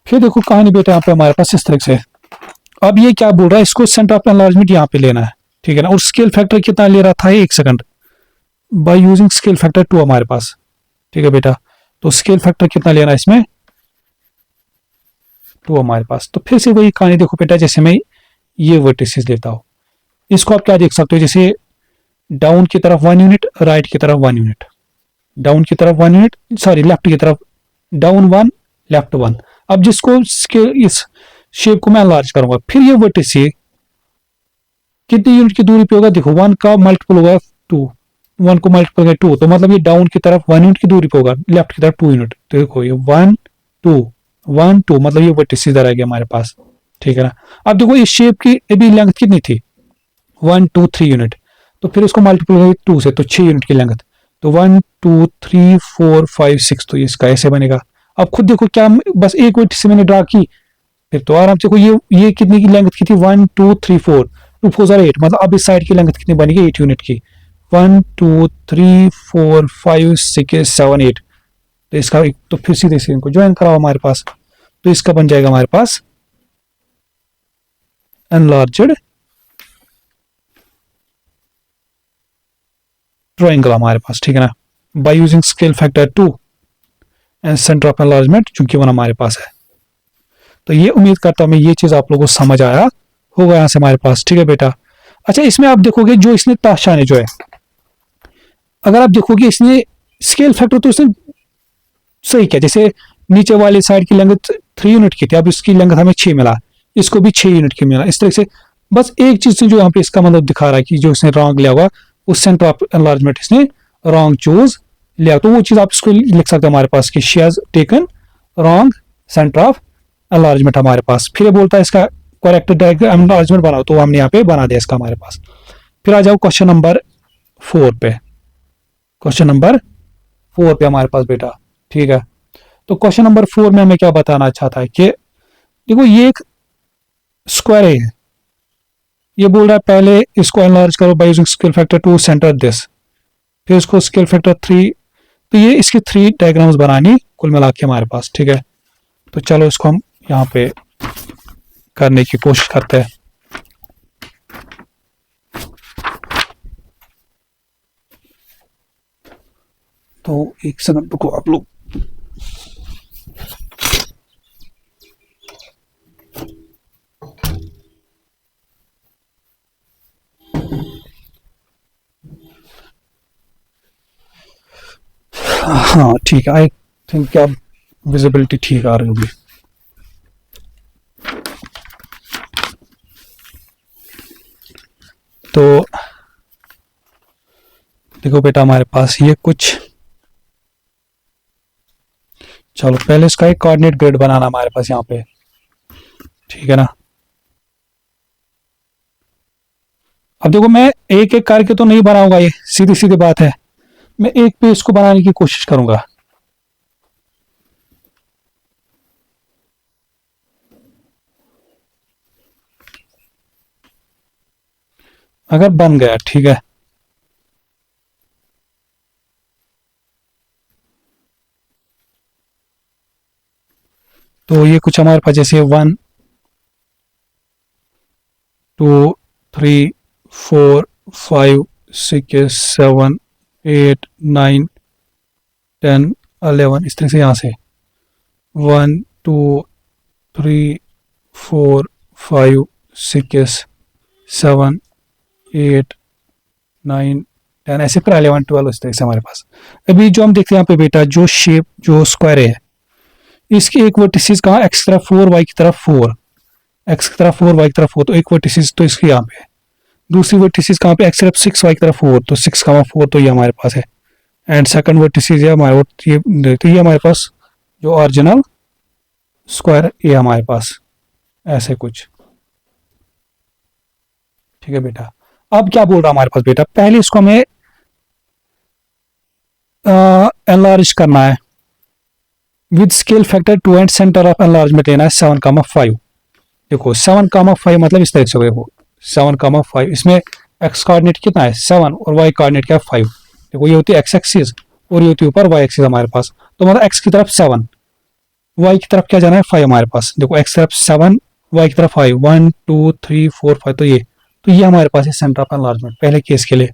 फिर देखो कहानी बेटा यहाँ पे हमारे पास इस तरह से, अब ये क्या बोल रहा है, इसको सेंटर ऑफ एनलार्जमेंट यहाँ पे लेना है, ठीक है ना। और स्केल फैक्टर कितना ले रहा था, 1 second, bye using scale factor 2 हमारे पास, ठीक है बेटा। तो स्केल फैक्टर कितना लेना है इसमें, 2 हमारे पास। तो फिर से वही कहानी देखो बेटा, जैसे मैं ये वर्टिसेस लेता हूं, इसको आप क्या देख सकते हो, जैसे डाउन की तरफ 1 यूनिट, राइट की तरफ 1 यूनिट, डाउन की तरफ 1 यूनिट, सॉरी लेफ्ट की तरफ डाउन 1 लेफ्ट 1। अब जिसको इस शेप को मैं एनलार्ज करूंगा, फिर ये वर्टिस कितनी यूनिट की दूरी पे होगा, देखो 1 का मल्टीपल होगा 2, 1 को मल्टीपल करें 2, तो मतलब ये डाउन की तरफ 1 यूनिट की दूरी पे होगा, लेफ्ट की तरफ 2 यूनिट। तो देखो ये 1 2 1 2, मतलब ये वर्टिस इधर आ गया हमारे पास, ठीक है ना। अब देखो इस शेप की अभी लेंथ कितनी थी, 1 2 3 यूनिट, तो फिर इसको मल्टीपल करें 2 से, तो 6 यूनिट की लेंथ, तो 1 2 3 4 5 6, तो इसका ऐसे बनेगा। अब खुद देखो क्या बस एक वर्टिस से मैंने ड्रा की, फिर तो आराम से देखो ये कितनी की लेंथ की थी, 1 2 3 4 2 4 8, मतलब अब इस साइड की लेंथ कितनी बनेगी, 8 यूनिट की, 1 2 3 4 5 6 7 8। तो इसका तो फिर सीधे से इनको ज्वाइन कराओ हमारे पास, तो इसका बन जाएगा हमारे पास एनलार्ज्ड ट्रायंगल हमारे पास, ठीक है ना। Bye using scale factor 2 and centre of enlargement, चूंकि 1 हमारे पास है। तो ये उम्मीद करता हूं मैं ये चीज आप लोगों को समझ आया होगा यहाँ से हमारे पास, ठीक है बेटा। अच्छा इसमें आप देखोगे जो इसने ताशा ने जो है, अगर आप देखोगे इसने स्केल फैक्टर तो इसने सही किया, जैसे नीचे वाली साइड की लेंथ 3 यूनिट की थी, अब इसकी लेंथ हमें 6 मिला, इसको भी 6 यूनिट की मिला। इस तरह से बस एक चीज जो यहाँ पे इसका मतलब दिखा रहा है कि जो इसने रॉन्ग लिया हुआ, उस सेंटर ऑफ एनलार्जमेंट इसने रॉन्ग चूज लिया, तो वो चीज आप इसको लिख सकते हैं हमारे पास कि she has taken wrong centre of enlargement हमारे पास। फिर ये बोलता है इसका करेक्ट डायग्राम एनलार्जमेंट बनाओ, तो हमने यहाँ पे बना दिया इसका हमारे पास। फिर आ जाओ क्वेश्चन नंबर 4 पे, क्वेश्चन नंबर 4 पे हमारे पास बेटा, ठीक है। तो क्वेश्चन नंबर 4 में हमें क्या बताना चाहता है कि देखो ये एक स्क्वायर है, ये बोल रहा है पहले इसको एनलार्ज करो bye using scale factor 2 centre this, फिर इसको स्केल फैक्टर 3, तो ये इसकी 3 डायग्राम्स बनानी कुल मिला के हमारे पास, ठीक है। तो चलो इसको हम यहाँ पे करने की कोशिश करते हैं। तो एक सेकंड रुको आप लोग, हाँ ठीक है, आई थिंक क्या विजिबिलिटी ठीक आ रही होगी। तो देखो बेटा हमारे पास ये कुछ, चलो पहले इसका एक कोऑर्डिनेट ग्रिड बनाना हमारे पास यहाँ पे, ठीक है ना। अब देखो मैं एक एक करके तो नहीं बनाऊंगा, ये सीधी सीधी बात है, मैं एक पे इसको बनाने की कोशिश करूंगा। अगर बन गया ठीक है, तो ये कुछ हमारे पास जैसे 1 2 3 4 5 6 7 8 9 10 11 इस तरह से, यहाँ से 1 2 3 4 5 6 7 8 9 10 ऐसे फिर 11 12 इस तरह से हमारे पास। अभी जो हम देखते हैं यहाँ पे बेटा, जो शेप जो स्क्वायर है, इसकी एक वर्टिसिस कहाँ, एक्स की तरफ 4 वाई की तरफ 4, एक्स की तरफ 4 वाई की तरफ 4, तो एक वर्टिसिस तो इसकी यहाँ पे है। दूसरी वर्टिसिस कहाँ पे, एक्स की तरफ 6 वाई की तरफ 4, तो 6 का 4 तो ये हमारे पास है। एंड सेकंड वर्टिसिस है हमारे, ये हमारे पास जो ओरिजिनल स्क्वायर ये हमारे पास ऐसे कुछ, ठीक है बेटा। अब क्या बोल रहा हमारे पास बेटा, पहले इसको हमें एनलार्ज करना है with scale factor 2 and centre of enlargement लेना है 7,5। देखो 7,5 मतलब इस तरह से, देखो 7,5, इसमें एक्स कोऑर्डिनेट कितना है 7 और वाई कोऑर्डिनेट क्या है 5। देखो ये होती है एक्स एक्सिस और ये होती है ऊपर वाई एक्सिस हमारे पास, तो मतलब एक्स की तरफ 7, वाई की तरफ क्या जाना है 5 हमारे पास। देखो एक्स की तरफ 7, वाई की तरफ 5, 1 2 3 4 5, तो ये हमारे पास है सेंटर ऑफ एनलार्जमेंट पहले केस के लिए,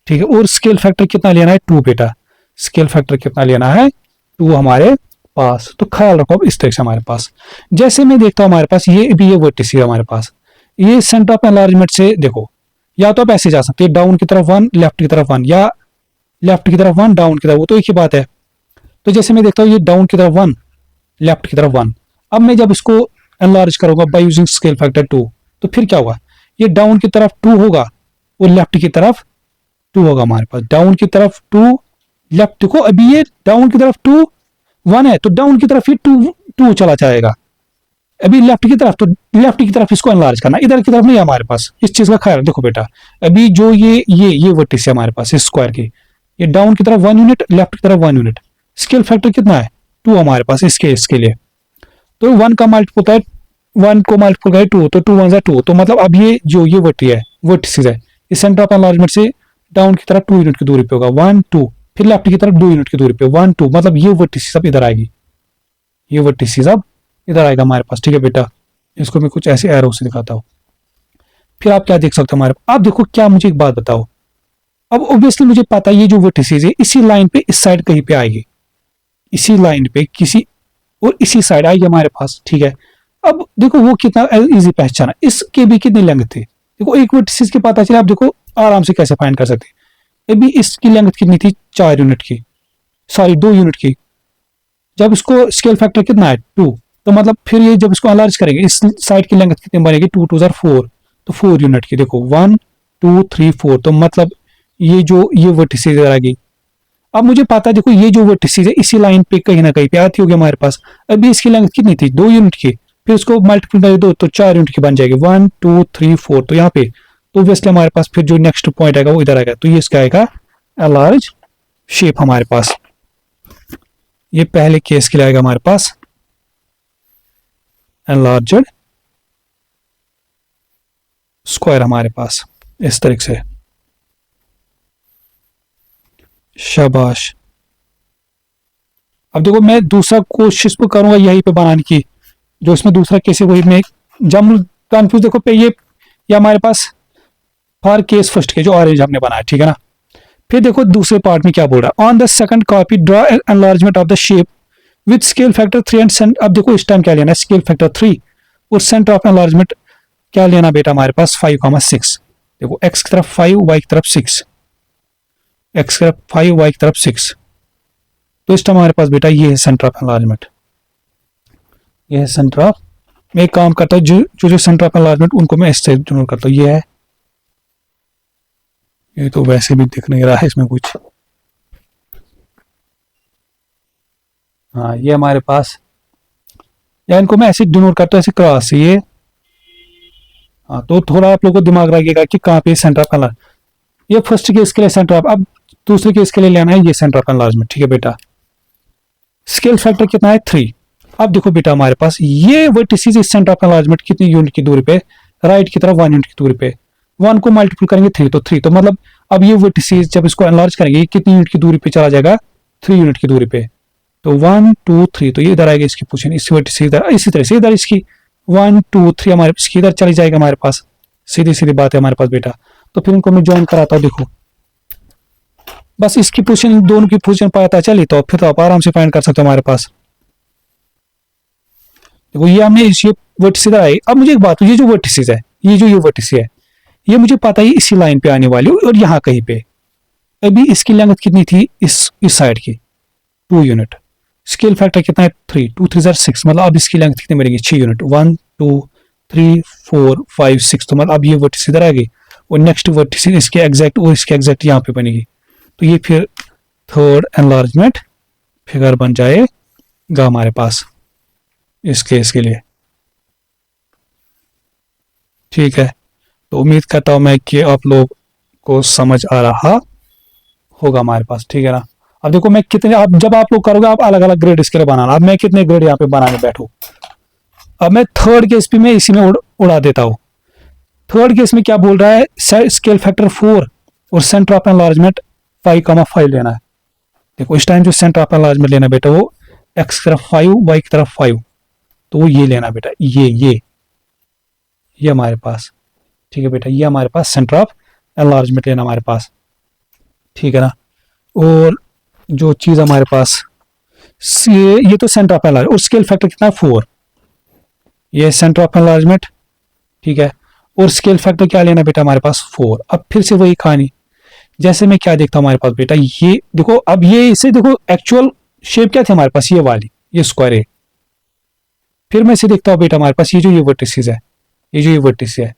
ठीक है। और स्केल फैक्टर कितना लेना है 2 बेटा, स्केल फैक्टर कितना लेना है 2 हमारे पास। तो ख्याल रखो अब इस तरह से हमारे पास, जैसे मैं देखता हूँ हमारे पास ये भी ये वर्टिस है हमारे पास, ये सेंटर ऑफ एनलार्जमेंट से देखो या तो आप ऐसे जा सकते हैं डाउन की तरफ 1 लेफ्ट की तरफ 1, या लेफ्ट की तरफ 1 डाउन की तरफ, वो तो एक ही बात है। तो जैसे मैं देखता हूँ ये डाउन की तरफ 1 लेफ्ट की तरफ 1, अब मैं जब इसको एनलार्ज करूंगा बाय यूजिंग स्केल फैक्टर 2, तो फिर क्या होगा, ये डाउन की तरफ 2 होगा और लेफ्ट की तरफ 2 होगा हमारे पास। डाउन की तरफ 2 लेफ्ट, देखो अभी ये डाउन की तरफ 2 1 है, तो डाउन की तरफ ये 2 चला जाएगा। अभी लेफ्ट की तरफ, तो लेफ्ट की तरफ इसको एनलार्ज करना, इधर की तरफ नहीं है हमारे पास, इस चीज का ख्याल देखो बेटा। अभी जो ये वर्टिस है हमारे पास इस स्क्वायर की, ये डाउन की तरफ 1 यूनिट, लेफ्ट की तरफ 1 यूनिट, स्केल फैक्टर कितना है 2 हमारे पास इसके लिए। तो 1 का मल्टीपल है 1 को मल्टीपल है 2, तो 2 1 2, तो मतलब अब ये जो ये वर्टिस है इस सेंटर ऑफ एनलार्जमेंट से डाउन की तरफ 2 यूनिट की दूरी पे होगा 1 2, फिर लेफ्ट की तरफ 2 यूनिट की दूरी पे 1 2, मतलब ये वर्टिस अब इधर आएगी, ये वर्टिस अब इधर आएगा हमारे पास, ठीक है बेटा। इसको मैं कुछ ऐसे एरो से दिखाता हूँ, फिर आप क्या देख सकते हो हमारे पास। आप देखो क्या, मुझे एक बात बताओ, अब ऑब्वियसली मुझे पता है ये जो वर्टिस है इसी लाइन पे इस साइड कहीं पे आएगी, इसी लाइन पे किसी और इसी साइड आएगी हमारे पास, ठीक है। अब देखो वो कितना इजी पहचाना, इसके भी कितनी लेंथ थी, देखो एक वर्टिस के पता चला, आप देखो आराम से कैसे फाइंड कर सकते हैं। अभी इसकी लेंथ कितनी थी 4 यूनिट की, सॉरी 2 यूनिट की, जब इसको स्केल फैक्टर कितना है 2, तो मतलब फिर ये जब इसको एनलार्ज करेंगे इस साइड की लेंथ कितनी बनेगी, 2 2 4, तो 4 यूनिट की। देखो 1 2 3 4, तो मतलब ये वर्टिसेज आ गई। अब मुझे पता है देखो ये जो वर्टिसेज है इसी लाइन पे कहीं ना कहीं पे आती होगी हमारे पास। अभी इसकी लेंथ कितनी थी, 2 यूनिट की, फिर उसको मल्टीप्लाई कर दो तो 4 यूनिट की बन जाएगी, 1 2 3 4। तो यहाँ पे तो ऑब्वियसली हमारे पास फिर जो नेक्स्ट पॉइंट आएगा वो इधर आएगा, तो ये इसका आएगा लार्ज शेप हमारे पास। ये पहले केस के लिए आएगा हमारे पास एनलार्ज्ड स्क्वायर हमारे पास इस तरीके से। शाबाश। अब देखो मैं दूसरा कोशिश भी करूंगा यहीं पे बनाने की, जो इसमें दूसरा केस है वही मैं जब कंफ्यूज। देखो पे ये हमारे पास फॉर केस फर्स्ट के जो ऑरेंज हमने बनाया, ठीक है ना। फिर देखो दूसरे पार्ट में क्या बोल रहा है, on the second copy draw enlargement of the shape with scale factor 3 and centre. अब देखो इस टाइम क्या लेना है, स्केल फैक्टर 3 और सेंटर ऑफ एनलार्जमेंट क्या लेना बेटा हमारे पास 5,6। देखो एक्स की तरफ 5 वाई की तरफ 6, एक्स की तरफ 5 वाई की तरफ 6। तो इस टाइम हमारे पास बेटा ये है सेंटर ऑफ एनलार्जमेंट, ये है सेंटर ऑफ। मैं एक काम करता हूँ जो सेंटर ऑफ एनलार्जमेंट उनको मैं इससे जनरेट करता हूँ। ये है, ये तो वैसे भी दिख नहीं रहा है इसमें कुछ। हाँ ये हमारे पास, या इनको मैं ऐसे डिनोट करता हूँ ऐसे क्रॉस से ये। हाँ तो थोड़ा आप लोगों को दिमाग रखिएगा कि कहाँ पे सेंटर ऑफ एनलार्जमेंट। ये फर्स्ट केस के लिए सेंटर ऑफ, अब दूसरे केस के लिए लेना है ये सेंटर ऑफ एनलार्जमेंट, ठीक है बेटा। स्केल फैक्टर कितना है 3। अब देखो बेटा हमारे पास ये वर्टिसेस इस सेंटर ऑफ एनलार्जमेंट कितनी यूनिट की दूरी पे, राइट की तरफ 1 यूनिट की दूरी पे। 1 को मल्टीपल करेंगे 3, तो 3, तो मतलब अब ये वर्टिसेस जब इसको एनलार्ज करेंगे कितनी यूनिट की दूरी पे चला जाएगा, 3 यूनिट की दूरी पे। तो 1 2 3, तो ये इधर आएगा इसकी पोजीशन, इस वर्टिसेस इधर, इसी तरह से इधर इसकी 1 2 3 हमारे इसकी इधर चली जाएगा हमारे पास। सीधी सीधी बात है हमारे पास बेटा। तो फिर इनको मैं ज्वाइन कराता हूँ। देखो बस इसकी पोजीशन, दोनों की पोजीशन पता चली तो फिर तो आप आराम से फाइंड कर सकते हो हमारे पास। देखो ये हमने ये वर्टिसेस आए। अब मुझे एक बात, ये जो वर्टिसेस है, ये वर्टिसेस है, ये मुझे पता है इसी लाइन पे आने वाली और यहाँ कहीं पे। अभी इसकी लेंथ कितनी थी इस साइड की 2 यूनिट। स्केल फैक्टर कितना है 3, 2 3 6, मतलब अब इसकी लेंथ कितनी बनेगी 6 यूनिट। 1 2 3 4 5 6, तो मतलब अब ये वर्टिस इधर आएगी और नेक्स्ट वर्टिस इसके एग्जैक्ट और इसके एग्जैक्ट यहाँ पे बनेगी। तो ये फिर थर्ड एनलार्जमेंट फिगर बन जाएगा हमारे पास इस केस के लिए, ठीक है। तो उम्मीद करता हूं मैं कि आप लोग को समझ आ रहा होगा हमारे पास, ठीक है ना। अब देखो मैं कितने, अब जब आप लोग करोगे आप अलग अलग ग्रेड इसके लिए बनाना। अब मैं कितने ग्रेड यहाँ पे बनाने बैठू। अब मैं थर्ड केस भी मैं इसी में उड़ा देता हूँ। थर्ड केस में क्या बोल रहा है, स्केल फैक्टर 4 और सेंटर ऑफ एनलार्जमेंट 5,5 लेना है। देखो इस टाइम जो सेंटर ऑफ एनलार्जमेंट लेना बेटा वो एक्स की तरफ 5 वाई की तरफ 5, तो वो ये लेना बेटा, ये हमारे पास, ठीक है बेटा। ये हमारे पास सेंटर ऑफ एनलार्जमेंट लेना हमारे पास, ठीक है ना। और जो चीज हमारे पास ये तो सेंटर ऑफ एनलार्जमेंट और स्केल फैक्टर कितना है 4, ये सेंटर ऑफ एनलार्जमेंट, ठीक है। और स्केल फैक्टर क्या लेना बेटा हमारे पास 4। अब फिर से वही कहानी, जैसे मैं क्या देखता हूं हमारे पास बेटा, ये देखो अब ये इसे देखो एक्चुअल शेप क्या थी हमारे पास, ये वाली, ये स्क्वायर है। फिर मैं इसे देखता हूं बेटा हमारे पास ये जो ये वर्टिसेस है, ये जो ये वर्टिस है,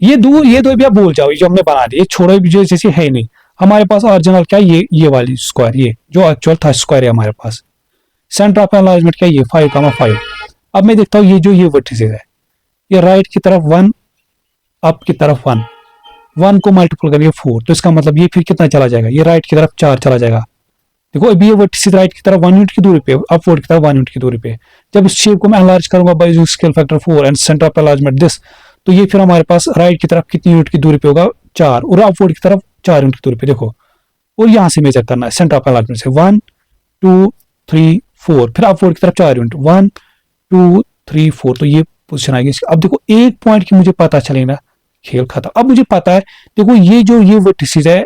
ये दो भी आप भूल जाओ, ये जो हमने बना दी, ये छोड़ो जो जैसे है नहीं। हमारे पास ओरिजिनल क्या है, ये वाली स्क्वायर, ये जो एक्चुअल था स्क्वायर है हमारे पास। सेंटर ऑफ एनलार्जमेंट क्या है, ये 5,5। अब मैं देखता हूँ ये जो ये वर्टिसेस है, ये राइट की तरफ 1, अप की तरफ 1 को मल्टीपल करिए 4, तो इसका मतलब ये फिर कितना चला जाएगा, ये राइट की तरफ 4 चला जाएगा। देखो अभी ये वर्टिसेस राइट की तरफ 1 यूनिट की दूरी पे, अपवर्ड की तरफ 1 यूनिट की दूरी पे। जब इस शेप को मैं एनलार्ज करूंगा bye using scale factor 4 and centre of enlargement this, तो ये फिर हमारे पास राइट की तरफ कितनी यूनिट की दूरी पे होगा 4, और अपवर्ड की तरफ 4 यूनिट की दूरी पे। देखो और यहां से मेजर करना है सेंटर ऑफ एनलार्जमेंट से 1 2 3 4, फिर अपवर्ड की तरफ 4 यूनिट 1 2 3 4, तो ये पोजीशन आएगी। अब देखो एक पॉइंट की मुझे पता चलेगा, खेल खत्म। अब मुझे पता है देखो ये जो ये वर्टिसेस है,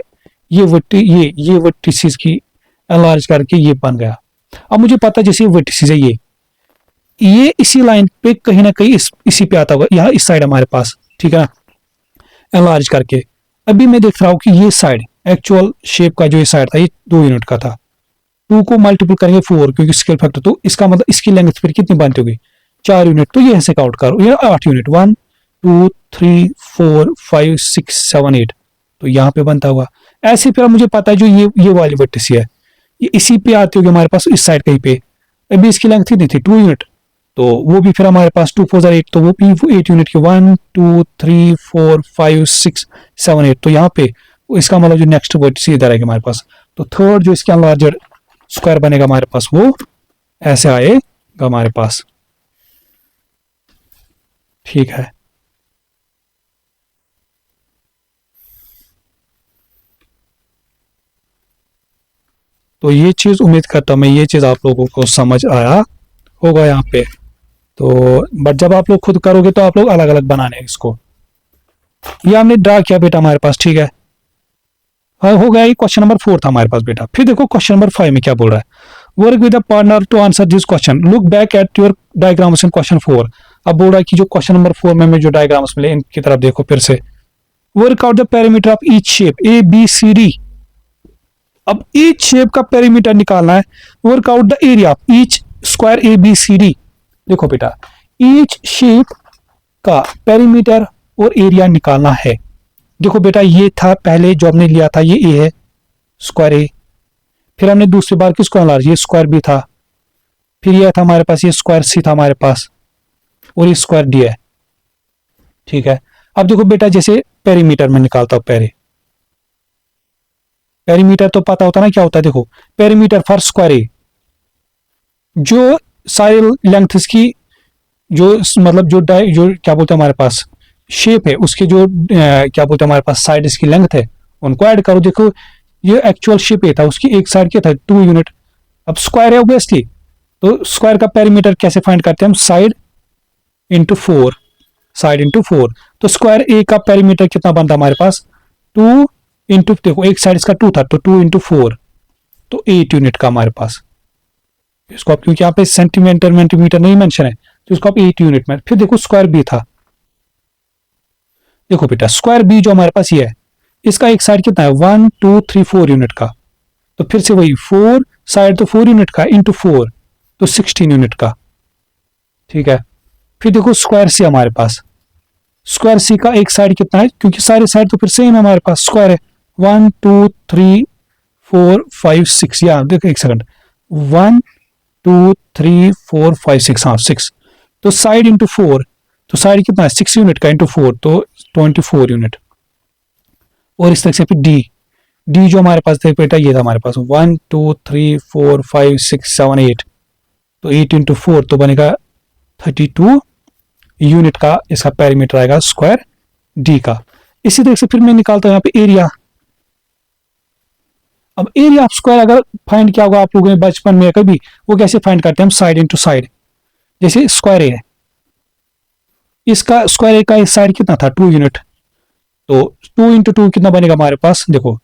ये वर्टिसेस की एनलार्ज करके ये बन गया। अब मुझे पता है जैसे वर्टिसेस है ये इसी लाइन पे कहीं ना कहीं इसी पे आता होगा, यहाँ इस साइड हमारे पास, ठीक है ना, एनलार्ज करके। अभी मैं देख रहा हूं कि ये साइड एक्चुअल शेप का जो ये साइड था ये 2 यूनिट का था, 2 को मल्टीपल करेंगे 4 क्योंकि स्केल फैक्टर, तो इसका मतलब इसकी लेंथ फिर कितनी बनती होगी 4 यूनिट। तो ये ऐसे काउंट करो, ये 8 यूनिट 1 2 3 4 5 6 7 8, तो यहाँ पे बनता होगा ऐसे। फिर मुझे पता है जो ये वाली वर्टिस है ये इसी पे आती होगी हमारे पास इस साइड कहीं पे। अभी इसकी लेंथ कितनी थी 2 यूनिट, तो वो भी फिर हमारे पास 2 4 8, तो वो भी 8 यूनिट की 1 2 3 4 5 6 7 8। तो यहाँ पे इसका मतलब जो नेक्स्ट वर्टिस इधर आएगा हमारे पास, तो थर्ड जो इसका लार्जर स्क्वायर बनेगा हमारे पास वो ऐसे आएगा हमारे पास, ठीक है। तो ये चीज उम्मीद करता हूँ मैं, ये चीज आप लोगों को समझ आया होगा यहाँ पे। तो बट जब आप लोग खुद करोगे तो आप लोग अलग अलग बनाने इसको। ये हमने ड्रा किया बेटा हमारे पास, ठीक है। हाँ हो गया, ये क्वेश्चन नंबर 4 था हमारे पास बेटा। फिर देखो क्वेश्चन नंबर 5 में क्या बोल रहा है, work with a partner to answer this question, look back at your diagrams in question 4। अब बोल रहा है कि जो क्वेश्चन नंबर 4 में जो डायग्राम्स मिले इनकी तरफ देखो फिर से। Work out the perimeter of each shape A B C D. अब ईच शेप का पेरीमीटर निकालना है। Work out the area of each square A B C D. देखो बेटा ईच शेप का पेरीमीटर और एरिया निकालना है। देखो बेटा ये था पहले जो हमने लिया था, ये ए है स्क्वायर ए, फिर हमने दूसरी बार किसको निकाला, ये स्क्वायर बी था, फिर ये था हमारे पास ये स्क्वायर सी था हमारे पास, और ये स्क्वायर डी है, ठीक है। अब देखो बेटा जैसे पेरीमीटर में निकालता हूं, पेरीमीटर तो पता होता ना क्या होता है। देखो पेरीमीटर फॉर स्क्वायर ए, जो सारे लेंथ्स की जो मतलब जो क्या बोलते हैं हमारे पास शेप है उसके जो क्या बोलते हैं हमारे पास साइड की लेंथ है उनको ऐड करो। देखो ये एक्चुअल शेप है था, उसकी एक साइड क्या था 2 यूनिट, अब स्क्वायर है ऑब्वियसली, तो स्क्वायर का पेरीमीटर कैसे फाइंड करते हैं हम, साइड इंटू 4, साइड इंटू 4। तो स्क्वायर ए का पेरीमीटर कितना बनता हमारे पास 2 इंटू, देखो एक साइड इसका 2 था तो 2 इंटू 4, तो 8 यूनिट का हमारे पास। इसको आप क्योंकि यहाँ पे सेंटीमीटर मिलीमीटर नहीं मेंशन है तो इसको आप 8 यूनिट में। फिर देखो स्क्वायर बी था, देखो बेटा स्क्वायर बी जो हमारे पास ये है इसका एक साइड कितना है 1 2 3 4 यूनिट का, तो फिर से वही 4 साइड तो 4 यूनिट का इंटू 4 तो 16 यूनिट का, ठीक है। फिर देखो स्क्वायर सी हमारे पास, स्क्वायर सी का एक साइड कितना है क्योंकि सारे साइड तो फिर सेम है हमारे पास, स्क्वायर है 1 2 3 4 5 6, या देखो एक सेकंड 1 2 3 4 5 6, हाँ 6, तो साइड इंटू 4, तो साइड कितना है 6 यूनिट का इंटू 4 तो 24 यूनिट। और इस तरह से फिर डी जो हमारे पास देख बेटा ये था हमारे पास 1 2 3 4 5 6 7 8, तो 8 इंटू 4 तो बनेगा 32 यूनिट का इसका पेरीमीटर आएगा स्क्वायर डी का। इसी तरह से फिर मैं निकालता हूं यहाँ पे एरिया। अब एरिया ऑफ स्क्वायर अगर फाइंड किया होगा आप लोगों ने बचपन में कभी, वो कैसे फाइंड करते हैं हम, साइड इंटू साइड। जैसे स्क्वायर है, इसका स्क्वायर ए का इस साइड कितना था 2 यूनिट, तो 2 इंटू 2 कितना बनेगा हमारे पास, देखो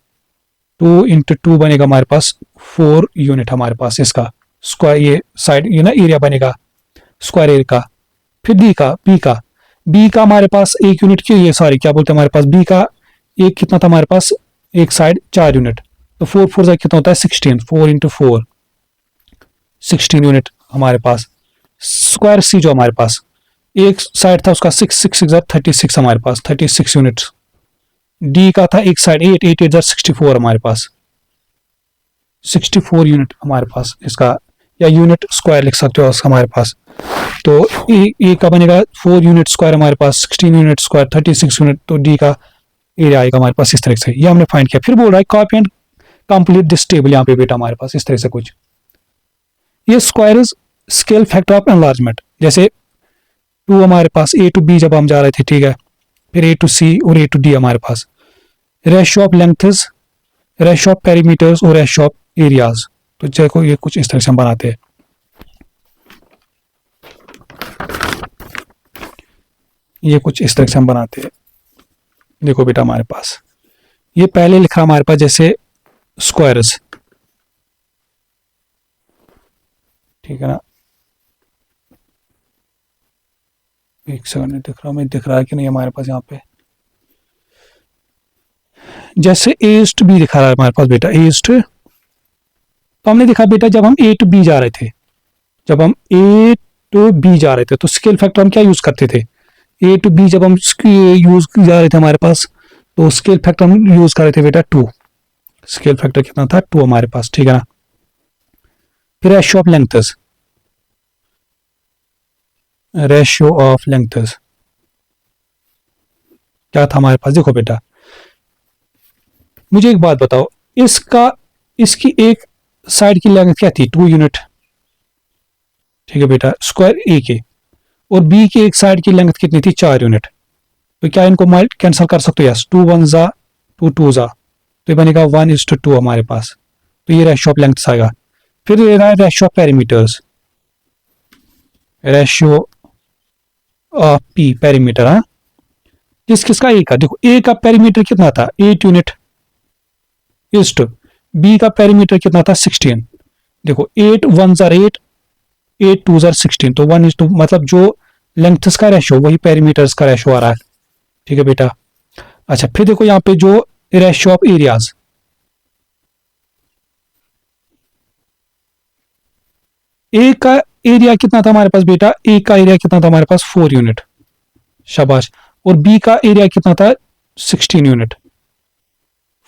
2 इंटू 2 बनेगा हमारे पास 4 यूनिट हमारे पास इसका स्क्वायर ये साइड ये ना एरिया बनेगा स्क्वायर एरिया का। फिर बी का हमारे पास 1 यूनिट की ये सॉरी क्या बोलते हैं हमारे पास बी का एक कितना था हमारे पास एक साइड 4 यूनिट, तो 4 4 से कितना होता है 16, 4 इंटू 4 16 यूनिट हमारे पास। स्क्वायर सी जो हमारे पास एक साइड था उसका 6 6 6 36 हमारे पास 36 यूनिट्स। डी का था एक साइड 8 8 8 64 हमारे पास 64 यूनिट हमारे पास इसका, या यूनिट स्क्वायर लिख सकते हो हमारे पास। तो ए का बनेगा 4 यूनिट स्क्वायर हमारे पास 16 यूनिट स्क्वायर 36 यूनिट, तो डी का एरिया आएगा हमारे पास इस तरह से। ये हमने फाइंड किया। फिर बोल रहा है copy and complete this table, यहाँ पे बेटा हमारे पास इस तरह से कुछ। ये square is scale factor of enlargement, जैसे 2 हमारे पास ए टू बी जब हम जा रहे थे, ठीक है, फिर ए टू सी और ए टू डी हमारे पास, ratio of lengths, ratio of perimeters और रेशियो ऑफ एरियाज। तो देखो ये कुछ इस तरह से हम बनाते हैं। ये कुछ इस तरह से हम बनाते हैं। देखो बेटा हमारे पास ये पहले लिखा हमारे पास जैसे स्क्वायर्स, ठीक है ना, एक सेकंड में दिख रहा है कि नहीं हमारे पास यहाँ पे, जैसे ए टू बी दिखा रहा है हमारे पास बेटा ए टू, तो हमने देखा बेटा जब हम ए टू बी जा रहे थे, जब हम ए टू बी जा रहे थे तो स्केल फैक्टर हम क्या यूज करते थे, ए टू बी जब हम यूज जा रहे थे हमारे पास, तो स्केल फैक्टर हम यूज कर रहे थे बेटा 2। स्केल फैक्टर कितना था 2 हमारे पास, ठीक है ना। फिर ratio of lengths, ratio of lengths क्या था हमारे पास, देखो बेटा मुझे एक बात बताओ, इसकी एक साइड की लेंथ क्या थी 2 यूनिट, ठीक है बेटा, स्क्वायर ए के, और बी की एक साइड की लेंथ कितनी थी 4 यूनिट। तो क्या इनको कैंसिल कर सकते हो, यस, 2 1 जा 2 2 जा, तो ये बनेगा 1:2 हमारे पास। तो ये रेशियो ऑफ लेंथ्स आएगा। फिर ये रहा ratio of perimeters, ratio of P perimeter, हाँ किसका ए का, देखो ए का पेरीमीटर कितना था 8 यूनिट, इस टू बी का पेरीमीटर कितना था 16, देखो 8 1 जार 8 8 2 जार 16, तो 1:2, मतलब जो लेंथ्स का रेशियो वही पेरीमीटर्स का रेशियो आ रहा है, ठीक है बेटा। अच्छा फिर देखो यहाँ पे जो रेशियो ऑफ एरियाज, ए का एरिया कितना था हमारे पास बेटा, ए का एरिया कितना था हमारे पास 4 यूनिट, शाबाश, और बी का एरिया कितना था 16 यूनिट,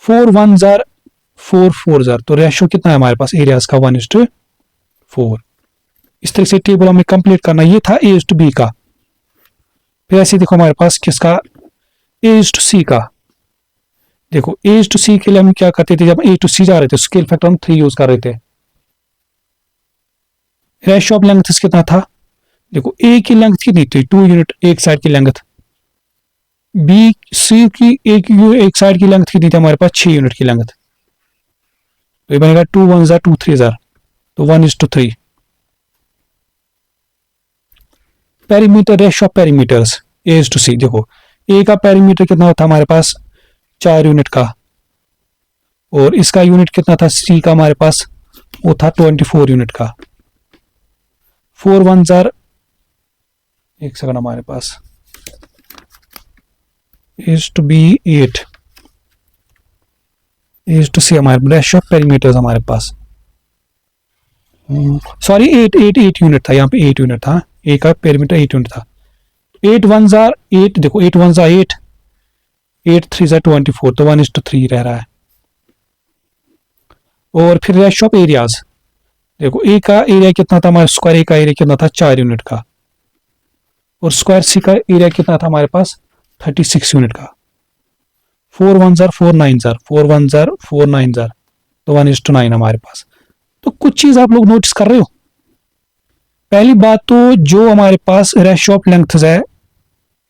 4 1 जार 4 4 जार, तो रेशियो कितना है हमारे पास एरियाज का 1:4। इस तरह से टेबल हमें कंप्लीट करना, ये था ए टू बी का। फिर ऐसे देखो हमारे पास किसका ए टू सी का, देखो ए टू सी के लिए हम क्या करते थे, जब ए टू सी जा रहे थे स्केल फैक्टर हम 3 यूज कर रहे थे। रेशियो ऑफ लेंथ कितना था, देखो ए की लेंथ कितनी थी 2 यूनिट एक साइड की लेंथ, बी सी की एक साइड की लेंथ कितनी थी हमारे पास 6 यूनिट की लेंथ, तो ये बनेगा 2 1 जार 2 3 जार, तो 1:3। Perimeter, ratio of perimeters A to C, देखो ए का पेरीमीटर कितना होता हमारे पास 4 यूनिट का, और इसका यूनिट कितना था सी का हमारे पास, वो था 24 यूनिट का। 4 1 जार, एक सेकंड, हमारे पास is to B 8, is to C हमारे रेशियो ऑफ पेरीमीटर्स हमारे पास, सॉरी 8 यूनिट था, यहाँ पे 8 यूनिट था, ए का पेरीमीटर 8 यूनिट था। 8 1 जार 8, देखो 8 1 जार 8 8 3 जार 24, तो 1:3 रह रहा है। और फिर रेशियो ऑफ एरियाज, देखो ए का एरिया कितना था हमारे, स्क्वायर ए का एरिया कितना था 4 यूनिट का, और स्क्वायर सी का एरिया कितना था हमारे पास 36 यूनिट का। 4 1 जार 4 9 जार 4 1 जार 4 9 जार, तो 1:9 हमारे पास। तो कुछ चीज आप लोग नोटिस कर रहे हो। पहली बात तो जो हमारे पास रेशियो ऑफ लेंथ्स है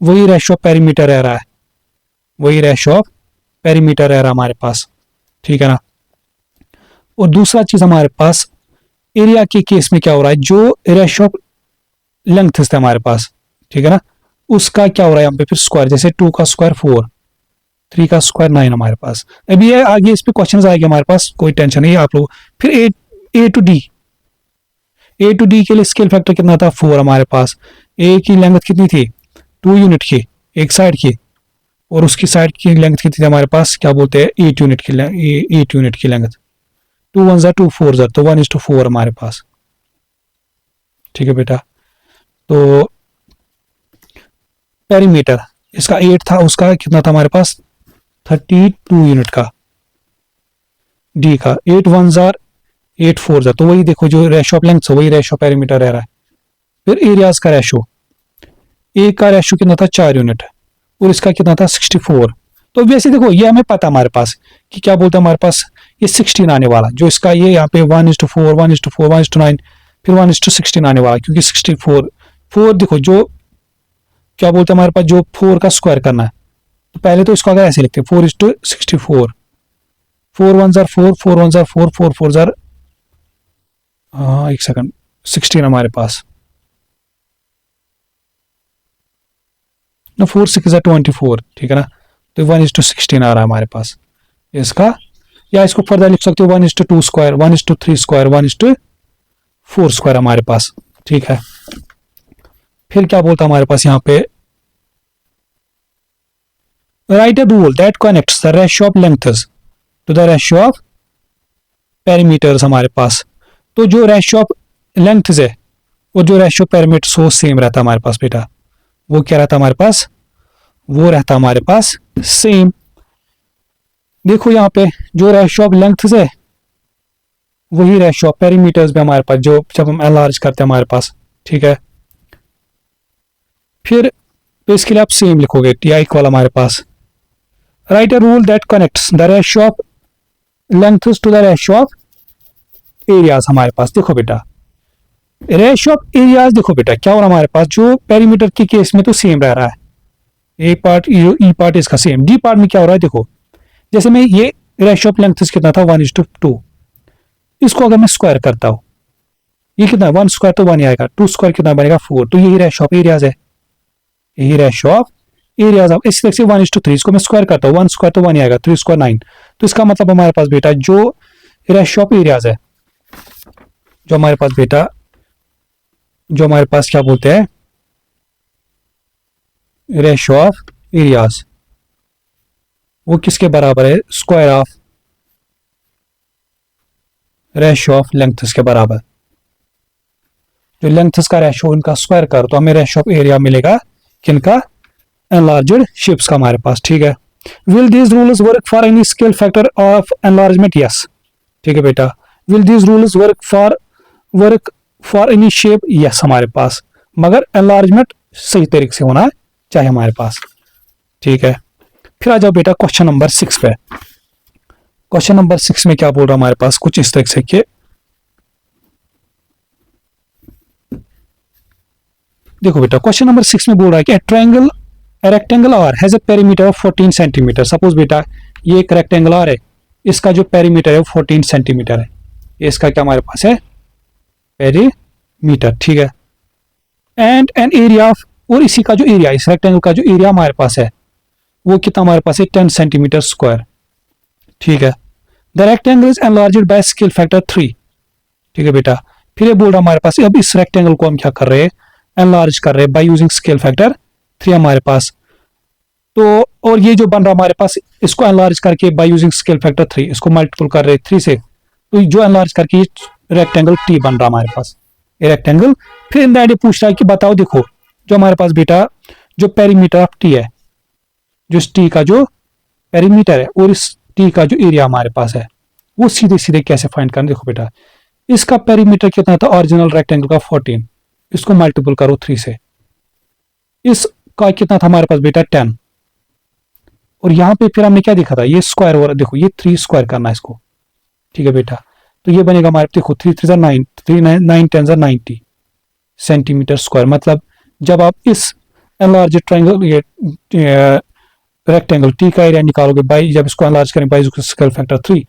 वही रेशियो ऑफ पेरीमीटर रह रहा है, वही रेशियो ऑफ पेरीमीटर रह रहा हमारे पास, ठीक है ना। और दूसरा चीज हमारे पास एरिया के केस में क्या हो रहा है, जो रेशियो ऑफ लेंथ्स थे हमारे पास, ठीक है ना, उसका क्या हो रहा है यहाँ पे फिर स्क्वायर, जैसे 2 का स्क्वायर 4, 3 का स्क्वायर 9 हमारे पास। अभी ये आगे इस पे क्वेश्चन आएंगे हमारे पास, कोई टेंशन नहीं आप लोग। फिर A to D, A to D के लिए स्केल फैक्टर कितना था 4 हमारे पास। ए की लेंथ कितनी थी 2 यूनिट की एक साइड की, और उसकी साइड की लेंथ कितनी थी हमारे पास, क्या बोलते हैं 8 यूनिट की, 8 यूनिट की लेंथ। 2 1 जार 2 4 जार, तो 1:4 हमारे पास, ठीक है बेटा। तो पेरीमीटर इसका 8 था, उसका कितना था हमारे पास 32 यूनिट का, डी का 8 1 जार 8 4 जार, तो वही देखो जो रेशियो ऑफ लेंथ वही रेशियो पेरीमीटर रह रहा है। फिर एरियाज का रेशियो, ए का रेशियो कितना था 4 यूनिट, और इसका कितना था 64। तो वैसे देखो ये हमें पता हमारे पास कि क्या बोलते हैं हमारे पास ये 16 आने वाला, जो इसका ये यहाँ पे 1:4 1:4 1:9, फिर 1:16 आने वाला, क्योंकि 64 4 देखो जो क्या बोलते हैं हमारे पास जो 4 का स्क्वायर करना है, तो पहले तो इसको अगर ऐसे लिखते हैं 4:64, 4 1 जार 4 4 1 जार 4 4 4 जार, हाँ एक सेकंड 16 हमारे पास ना, 4 6 जार 24, ठीक है ना। तो 1:16 आ रहा है हमारे पास इसका, या इसको फर्दर लिख सकते हो 1:2 स्क्वायर 1:3 स्क्वायर 1:4 स्क्वायर हमारे पास, ठीक है। फिर क्या बोलता हमारे पास यहाँ पे, write a rule that connects the ratio of lengths to the ratio of perimeters हमारे पास, तो जो रेशियो ऑफ लेंथ है और जो रेशियो पेरीमीटर्स वो सेम रहता है हमारे पास बेटा। वो क्या रहता है हमारे पास, वो रहता हमारे पास सेम। देखो यहाँ पे जो रेशियो ऑफ लेंथ है वही रेशियो ऑफ पेरीमीटर्स भी हमारे पास, जो जब हम एनलार्ज करते हैं हमारे पास, ठीक है। फिर तो इसके लिए आप सेम लिखोगे, टी आई इक्वल हमारे पास, write a rule that connects the ratio of lengths to the ratio of areas. हमारे पास देखो बेटा रेशियो ऑफ एरियाज, देखो बेटा क्या हो रहा है हमारे पास, जो पेरीमीटर के केस में तो सेम रह रहा है, ए पार्ट ई पार्ट इसका सेम, डी पार्ट में क्या हो रहा है, देखो जैसे मैं ये रेशियो ऑफ लेंथ्स कितना था 1:2, इसको अगर मैं स्क्वायर करता हूं, ये कितना 1 स्क्वायर तो 1 आएगा, 2 स्क्वायर कितना बनेगा 4, तो यही रेशियो ऑफ एरियाज है, यही रेशियो ऑफ एरियाज। अब इस तरह से 1:3 इसको मैं स्क्वायर करता हूँ, 1 स्क्वायर तो 1 आएगा, 3 स्क्वायर 9, तो इसका मतलब हमारे पास बेटा जो रेशियो ऑफ एरियाज है, जो हमारे पास बेटा, जो हमारे पास क्या बोलते हैं रेशियो ऑफ एरियाज, वो किसके बराबर है, square of ratio of lengths के बराबर। जो लेंथ्स का रेशियो इनका स्क्वायर कर तो हमें रेशियो ऑफ एरिया मिलेगा किनका, एनलार्ज्ड शिप्स का हमारे पास, ठीक है। Will these rules work for any scale factor of enlargement, yes, ठीक है बेटा। Will these rules work for any shape, yes हमारे पास, मगर एनलार्जमेंट सही तरीके से होना चाहिए हमारे पास, ठीक है। फिर आ जाओ बेटा क्वेश्चन नंबर 6 पे। क्वेश्चन नंबर 6 में क्या बोल रहा है हमारे पास, कुछ इस तरह से कि देखो बेटा क्वेश्चन नंबर 6 में बोल रहा है कि rectangle R has a perimeter of 14 centimetre. Suppose बेटा ये एक रेक्टेंगल आर है, इसका जो पेरीमीटर है 14 सेंटीमीटर है, इसका क्या हमारे पास है पेरीमीटर, ठीक है। एंड एन एरिया ऑफ, और इसी का जो एरिया, इस रेक्टेंगल का जो एरिया हमारे पास है वो कितना हमारे पास है 10 सेंटीमीटर स्क्वायर, ठीक है। The rectangle is enlarged by scale factor 3, ठीक है बेटा। फिर ये बोल रहा हमारे पास अब इस रेक्टेंगल को हम क्या कर रहे हैं, एनलार्ज कर रहे हैं बाय यूजिंग स्केल फैक्टर 3 हमारे पास। तो और ये जो बन रहा हमारे पास, इसको एनलार्ज करके बाय यूजिंग स्केल फैक्टर 3, इसको मल्टीपल कर रहे हैं 3 से, तो जो एनलार्ज करके रेक्टेंगल टी बन रहा हमारे पास, ये रेक्टेंगल। फिर इन दैट पूछ रहा है कि बताओ, देखो जो हमारे पास बेटा जो पेरीमीटर ऑफ टी है, जो इस टी का जो पेरीमीटर है और इस टी का जो एरिया हमारे पास है वो सीधे सीधे कैसे फाइंड करना। देखो बेटा इसका पेरीमीटर कितना था ओरिजिनल रेक्टेंगल का 14, इसको मल्टीपल करो 3 से, इसका कितना था हमारे पास बेटा 10, और यहां पे फिर हमने क्या देखा था, ये स्क्वायर हो रहा है, देखो ये 3 स्क्वायर करना है इसको, ठीक है बेटा। तो ये बनेगा हमारे, देखो 3 3 9, 3 9 10 90 सेंटीमीटर स्क्वायर। मतलब जब आप इस एनलार्ज ट्रायंगल ये रेक्टेंगल टी का एरिया निकालोगे बाई, जब इसको एनलार्ज करें बाई स्केल फैक्टर 3,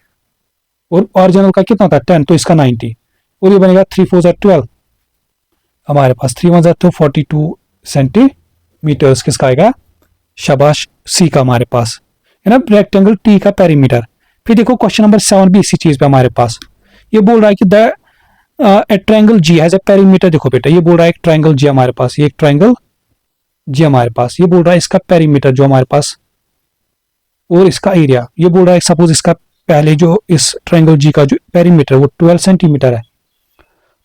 और ओरिजिनल का कितना था 10, तो इसका 90, और ये बनेगा 3 4 12 हमारे पास, 3 1 तो 42 सेंटीमीटर्स किसका आएगा, शाबाश सी का हमारे पास है ना, रेक्टेंगल टी का पेरीमीटर। फिर देखो क्वेश्चन नंबर 7 भी इसी चीज पे हमारे पास, ये बोल रहा है कि the triangle G has a perimeter. देखो बेटा ये बोल रहा है एक ट्रायंगल जी हमारे पास, ये एक ट्रायंगल जी हमारे पास, ये बोल रहा है इसका पेरीमीटर जो हमारे पास और इसका एरिया, ये बोल रहा है सपोज इसका पहले जो इस ट्रायंगल जी का जो पेरीमीटर वो 12 सेंटीमीटर है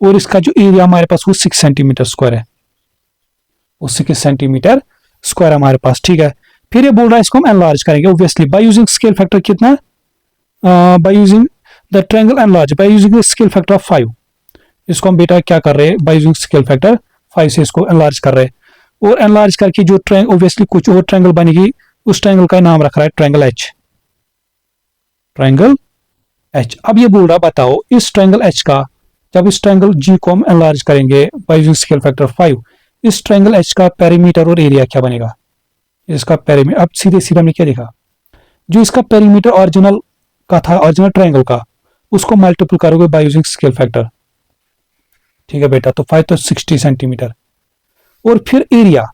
और इसका जो एरिया हमारे पास वो 6 सेंटीमीटर स्क्वायर है, वो 6 सेंटीमीटर स्क्वायर हमारे पास, ठीक है। फिर ये बोल रहा है इसको हम एनलार्ज करेंगे obviously by using scale factor कितना, by using the triangle enlarge by using the scale factor of 5, इसको हम बेटा क्या कर रहे हैं बाय यूजिंग स्केल फैक्टर 5 से इसको एनलार्ज कर रहे हैं, और एनलार्ज करके जो ट्रायंगल ऑब्वियसली कुछ और ट्रायंगल बनेगी, उस ट्रायंगल का नाम रख रहा है ट्रायंगल एच, ट्रायंगल एच। अब ये बोल रहा बताओ इस ट्रायंगल एच का, जब इस ट्रायंगल जी को हम एनलार्ज करेंगे बाय यूजिंग स्केल फैक्टर 5, इस ट्रायंगल एच का पेरीमीटर और एरिया क्या बनेगा, इसका पेरीमीटर। अब सीधे सीधे हमने क्या देखा, जो इसका पेरीमीटर ओरिजिनल का था, ओरिजिनल ट्रायंगल का, उसको मल्टीपल करोगे बाय यूजिंग स्केल फैक्टर, ठीक है बेटा। तो 5 तो 60 सेंटीमीटर, और फिर एरिया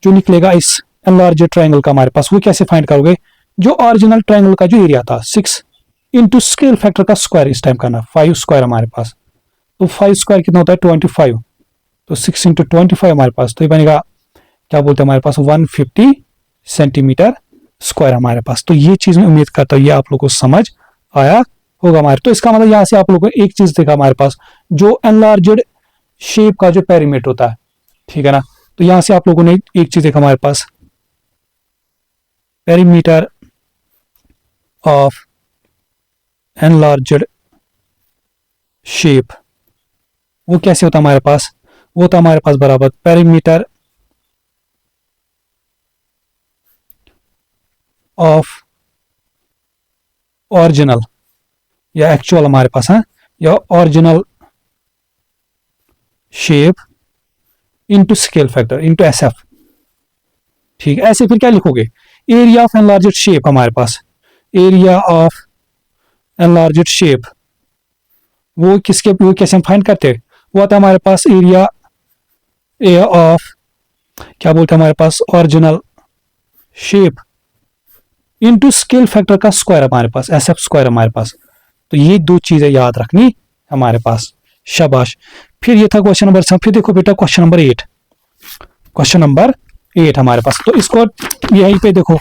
जो निकलेगा इस एनलार्ज ट्रायंगल का हमारे पास, वो कैसे फाइंड करोगे, जो ओरिजिनल ट्रायंगल का जो एरिया था 6 इंटू स्केल फैक्टर का स्क्वायर इस टाइम करना, 5 स्क्वायर हमारे पास, तो 5 स्क्वायर कितना होता है 25, तो 6 इंटू 25 हमारे पास, तो ये बनेगा क्या बोलते हैं हमारे पास 150 सेंटीमीटर स्क्वायर हमारे पास। तो ये चीज मैं उम्मीद करता हूँ ये आप लोगों को समझ आया होगा हमारे। तो इसका मतलब यहाँ से आप लोगों को एक चीज देखा हमारे पास, जो एनलार्ज्ड शेप का जो पेरीमीटर होता है, ठीक है ना। तो यहां से आप लोगों ने एक चीज देखा हमारे पास, पेरीमीटर ऑफ एनलार्ज्ड शेप, वो कैसे होता है हमारे पास, वो होता हमारे पास बराबर पेरीमीटर ऑफ ओरिजिनल या एक्चुअल हमारे पास है, या original shape into scale factor into SF। ठीक है, ऐसे फिर क्या लिखोगे, एरिया ऑफ एनलार्ज्ड शेप हमारे पास, एरिया ऑफ एनलार्ज्ड शेप वो किसके, वो कैसे हम फाइंड करते हैं, वो आता है हमारे पास एरिया ए ऑफ, क्या बोलते हैं हमारे पास, original shape into scale factor का स्क्वायर हमारे पास, SF स्क्वायर हमारे पास। तो ये दो चीजें याद रखनी हमारे पास, शाबाश। फिर ये था क्वेश्चन नंबर 7। फिर देखो बेटा क्वेश्चन नंबर 8, क्वेश्चन नंबर 8 हमारे पास। तो इसको यहीं पे देखो,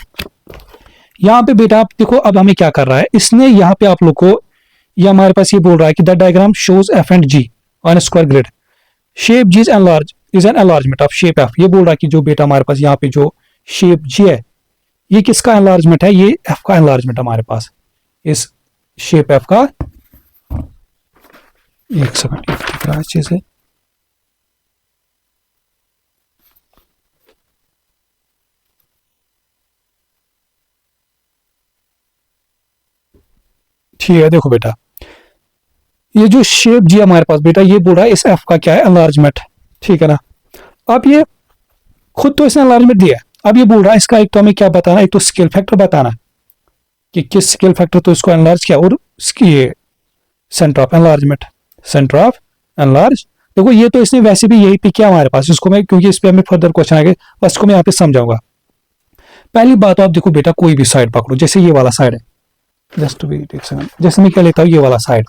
यहाँ पे बेटा आप देखो अब हमें क्या कर रहा है, इसने यहाँ पे आप लोग को, ये हमारे पास ये बोल रहा है कि the diagram shows F and G on square grid, shape G is an enlargement of shape F। ये बोल रहा है कि जो बेटा हमारे पास यहाँ पे जो शेप G है, ये किसका एनलार्जमेंट है, ये F का एनलार्जमेंट हमारे पास, इस शेप F का। एक सेकंड दिख रहा है अच्छे से, ठीक है। देखो बेटा ये जो शेप जी हमारे पास बेटा, ये बोल रहा है इस F का क्या है, एनलार्जमेंट, ठीक है ना। अब ये खुद तो इसने एनलार्जमेंट दिया है, अब ये बोल रहा है इसका एक तो हमें क्या बताना, एक तो स्केल फैक्टर बताना कि किस स्केल फैक्टर तो इसको एनलार्ज किया, और ये centre of enlargement, centre of enlarge. देखो ये तो इसने वैसे भी यही पे किया हमारे पास, इसको मैं, क्योंकि इस पे हमें फर्दर क्वेश्चन आएंगे, बस इसको मैं यहाँ पे समझाऊंगा। पहली बात तो आप देखो बेटा, कोई भी साइड पकड़ो, जैसे ये वाला साइड है, जस्ट वेट एक सेकंड, जैसे मैं क्या लेता हूँ ये वाला साइड,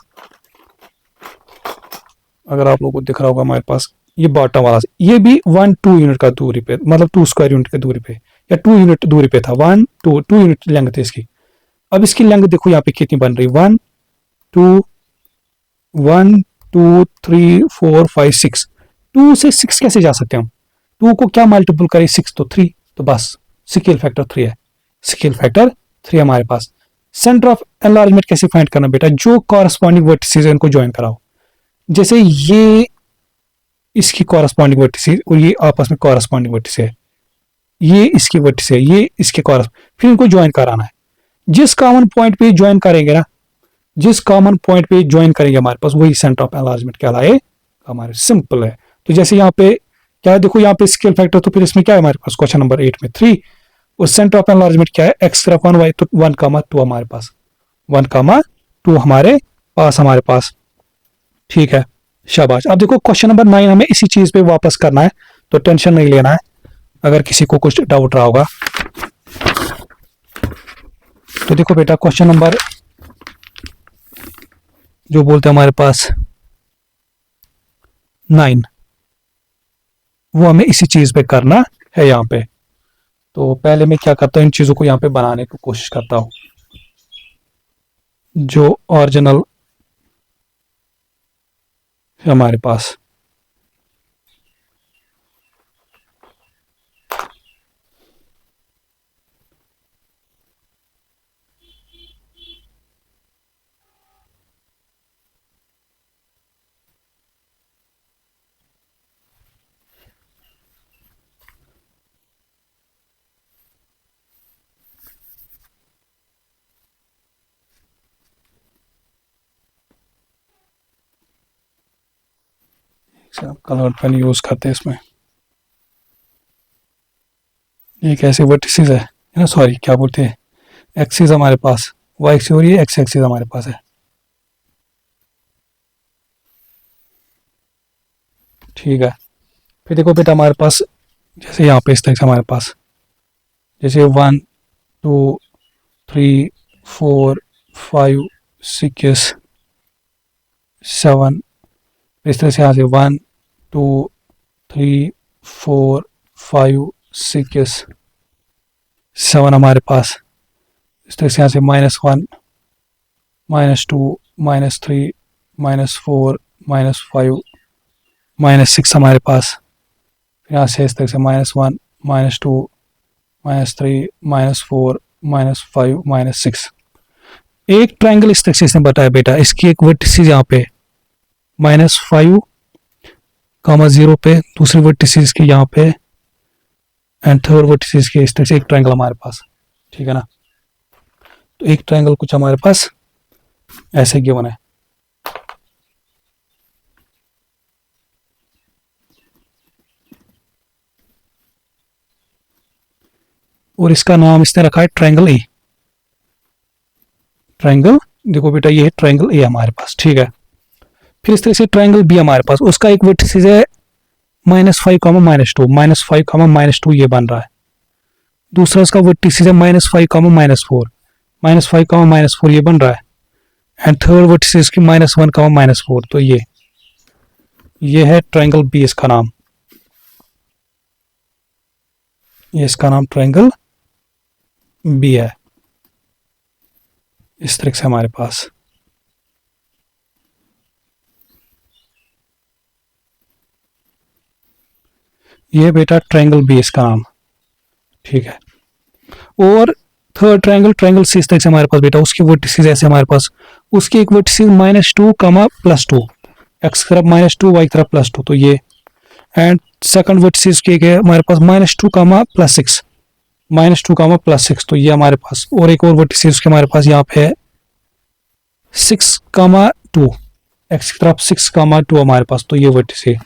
अगर आप लोगों को दिख रहा होगा हमारे पास, ये बॉटम वाला, ये भी 1-2 यूनिट का दूरी पे, मतलब 2 स्क्वायर यूनिट की दूरी पे, या 2 यूनिट दूरी पे था, 1-2 यूनिट लेंथ है इसकी। अब इसकी लेंथ देखो यहाँ पे कितनी बन रही, 1 2 3 4 5 6, 2 से 6 कैसे जा सकते हैं हम, 2 को क्या मल्टीपल करें, 6 तो 3, तो बस स्केल फैक्टर 3 है, स्केल फैक्टर 3 हमारे पास। सेंटर ऑफ एनलार्जमेंट कैसे फाइंड करना बेटा, जो कॉरस्पॉन्डिंग वर्टिसेस है इनको ज्वाइन कराओ, जैसे ये इसकी कॉरस्पॉन्डिंग वर्टिस और ये आपस में कॉरस्पॉन्डिंग वर्टिस है, ये इसकी वर्टिस है, ये इसके कॉरस, फिर इनको ज्वाइन कराना है। जिस कॉमन पॉइंट पे ज्वाइन करेंगे ना, जिस कॉमन पॉइंट पे ज्वाइन करेंगे हमारे पास, वही सेंटर ऑफ एनलार्जमेंट कहलाए हमारे, सिंपल है। तो जैसे यहाँ पे क्या है, देखो यहाँ पे स्केल फैक्टर, तो फिर इसमें क्या है हमारे पास क्वेश्चन नंबर 8 में 3, और सेंटर ऑफ एनलार्जमेंट क्या है, x तरफ 1 y, तो 1,2 हमारे पास, 1,2 हमारे पास, ठीक है, शाबाश। अब देखो क्वेश्चन नंबर 9 हमें इसी चीज पे वापस करना है, तो टेंशन नहीं लेना है अगर किसी को कुछ डाउट रहा होगा। तो देखो बेटा क्वेश्चन नंबर जो बोलते हैं हमारे पास 9, वो हमें इसी चीज पे करना है यहाँ पे। तो पहले मैं क्या करता हूँ, इन चीजों को यहाँ पे बनाने की कोशिश करता हूँ, जो ओरिजिनल हमारे पास, कलर पेन यूज करते हैं इसमें। ये कैसे वर्टिसेस है ना, सॉरी क्या बोलते हैं, एक्सिस हमारे पास, वाई एक्सिस और ये एक्स एक्सिस हमारे पास है, ठीक है। फिर देखो बेटा हमारे पास, जैसे यहाँ पे इस तरह से हमारे पास, जैसे 1 2 3 4 5 6 7, इस तरह से यहाँ से 1 2 3 4 5 6 7 हमारे पास, इस तरह से यहाँ से -1 -2 -3 -4 -5 -6 हमारे पास। फिर यहाँ से इस तरह से -1 -2 -3 -4 -5 -6। एक ट्रायंगल इस तरह से इसने बताया बेटा, इसकी एक वर्टिसेस यहाँ पे -5 0 पे, दूसरी वर्टिसेस की यहाँ पे, एंड थर्ड वर्टिसेस की इस तरह से एक ट्रायंगल हमारे पास, ठीक है ना। तो एक ट्रायंगल कुछ हमारे पास ऐसे गिवन है। और इसका नाम इसने रखा है ट्रायंगल ए। ट्रायंगल देखो बेटा, ये है ट्रायंगल ए हमारे पास, ठीक है। फिर इस तरह से ट्रायंगल बी हमारे पास, उसका एक वर्टिसेस है -5 -2, -5 -2 ये बन रहा है। दूसरा उसका वर्टिसेस है -5 -4, -5 -4 ये बन रहा है। एंड थर्ड वर्टिसेस की -1 -4, तो ये है ट्रायंगल बी, इसका नाम, ये इसका नाम ट्रायंगल बी है। इस तरह से हमारे पास ये बेटा ट्रायंगल बी इसका नाम, ठीक है। और थर्ड ट्रायंगल, ट्रायंगल सी, इस तरह से हमारे पास बेटा, उसकी वर्टिसेस ऐसे हमारे पास, उसकी एक वर्टिसेस -2 +2, एक्स की तरफ -2 वाई की तरफ +2, तो ये। एंड सेकंड वर्टिसेस की है हमारे पास -2 +6, -2 +6, तो ये हमारे पास। और एक और वर्टिसेस के हमारे पास यहाँ पे है 6 2, एक्स की तरफ 6 2 हमारे पास, तो ये वर्टिसेस।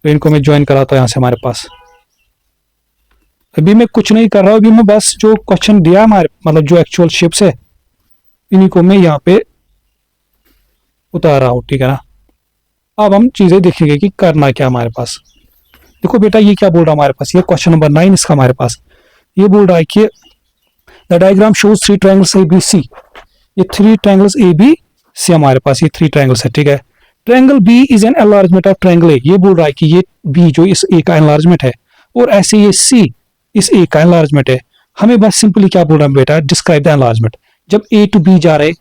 तो इनको मैं ज्वाइन कराता हूँ यहाँ से हमारे पास। अभी मैं कुछ नहीं कर रहा हूँ, अभी मैं बस जो क्वेश्चन दिया हमारे, मतलब जो एक्चुअल शेप्स है, इन्हीं को मैं यहाँ पे उतार रहा हूँ, ठीक है ना। अब हम चीजें देखेंगे कि करना क्या हमारे पास। देखो बेटा, ये क्या बोल रहा है हमारे पास, ये क्वेश्चन नंबर 9 इसका हमारे पास ये बोल रहा है कि the diagram shows 3 triangles A B C. ये 3 ट्रायंगल्स ए बी सी हमारे पास, ये 3 ट्रायंगल्स है, ठीक है। Triangle B is an enlargement of triangle A, ये बोल रहा है कि ये बी जो इस ए का एनलार्जमेंट है, और ऐसे ये सी इस ए का एनलार्जमेंट है। हमें बस सिंपली क्या बोल रहा है बेटा, डिस्क्राइब द एनलार्जमेंट। जब ए टू बी जा रहे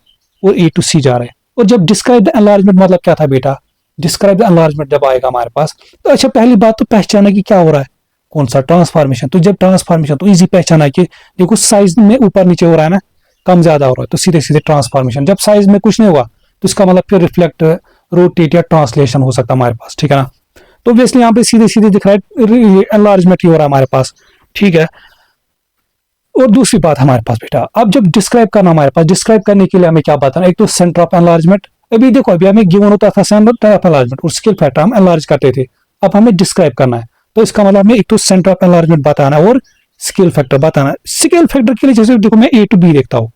और ए टू सी जा रहे, और जब डिस्क्राइब द एनलार्जमेंट मतलब क्या था बेटा, डिस्क्राइब द एनलार्जमेंट जब आएगा हमारे पास, तो अच्छा पहली बात तो पहचाना कि क्या हो रहा है, कौन सा ट्रांसफॉर्मेशन। तो जब ट्रांसफॉर्मेशन, तो इजी पहचाना है कि देखो साइज में ऊपर नीचे हो रहा है ना, कम ज्यादा हो रहा है, तो सीधे सीधे ट्रांसफॉर्मेशन। जब साइज में कुछ नहीं हुआ तो इसका मतलब फिर रिफ्लेक्ट, रोटेट या ट्रांसलेशन हो सकता है हमारे पास, ठीक है ना। तो ऑब्वियसली यहाँ पे सीधे सीधे दिख रहा है एनलार्जमेंट ही हो रहा है हमारे पास, ठीक है। और दूसरी बात हमारे पास बेटा, अब जब डिस्क्राइब करना हमारे पास, डिस्क्राइब करने के लिए हमें क्या बताना, एक तो सेंटर ऑफ एनलार्जमेंट। अभी देखो, अभी हमें गिवन होता था सेंटर ऑफ एनलार्जमेंट और स्केल फैक्टर, हम एनलार्ज करते थे। अब हमें डिस्क्राइब करना है, तो इसका मतलब हमें एक तो सेंटर ऑफ एनलार्जमेंट बताना है और स्केल फैक्टर बताना है। स्केल फैक्टर के लिए जैसे देखो, मैं ए टू बी देखता हूँ,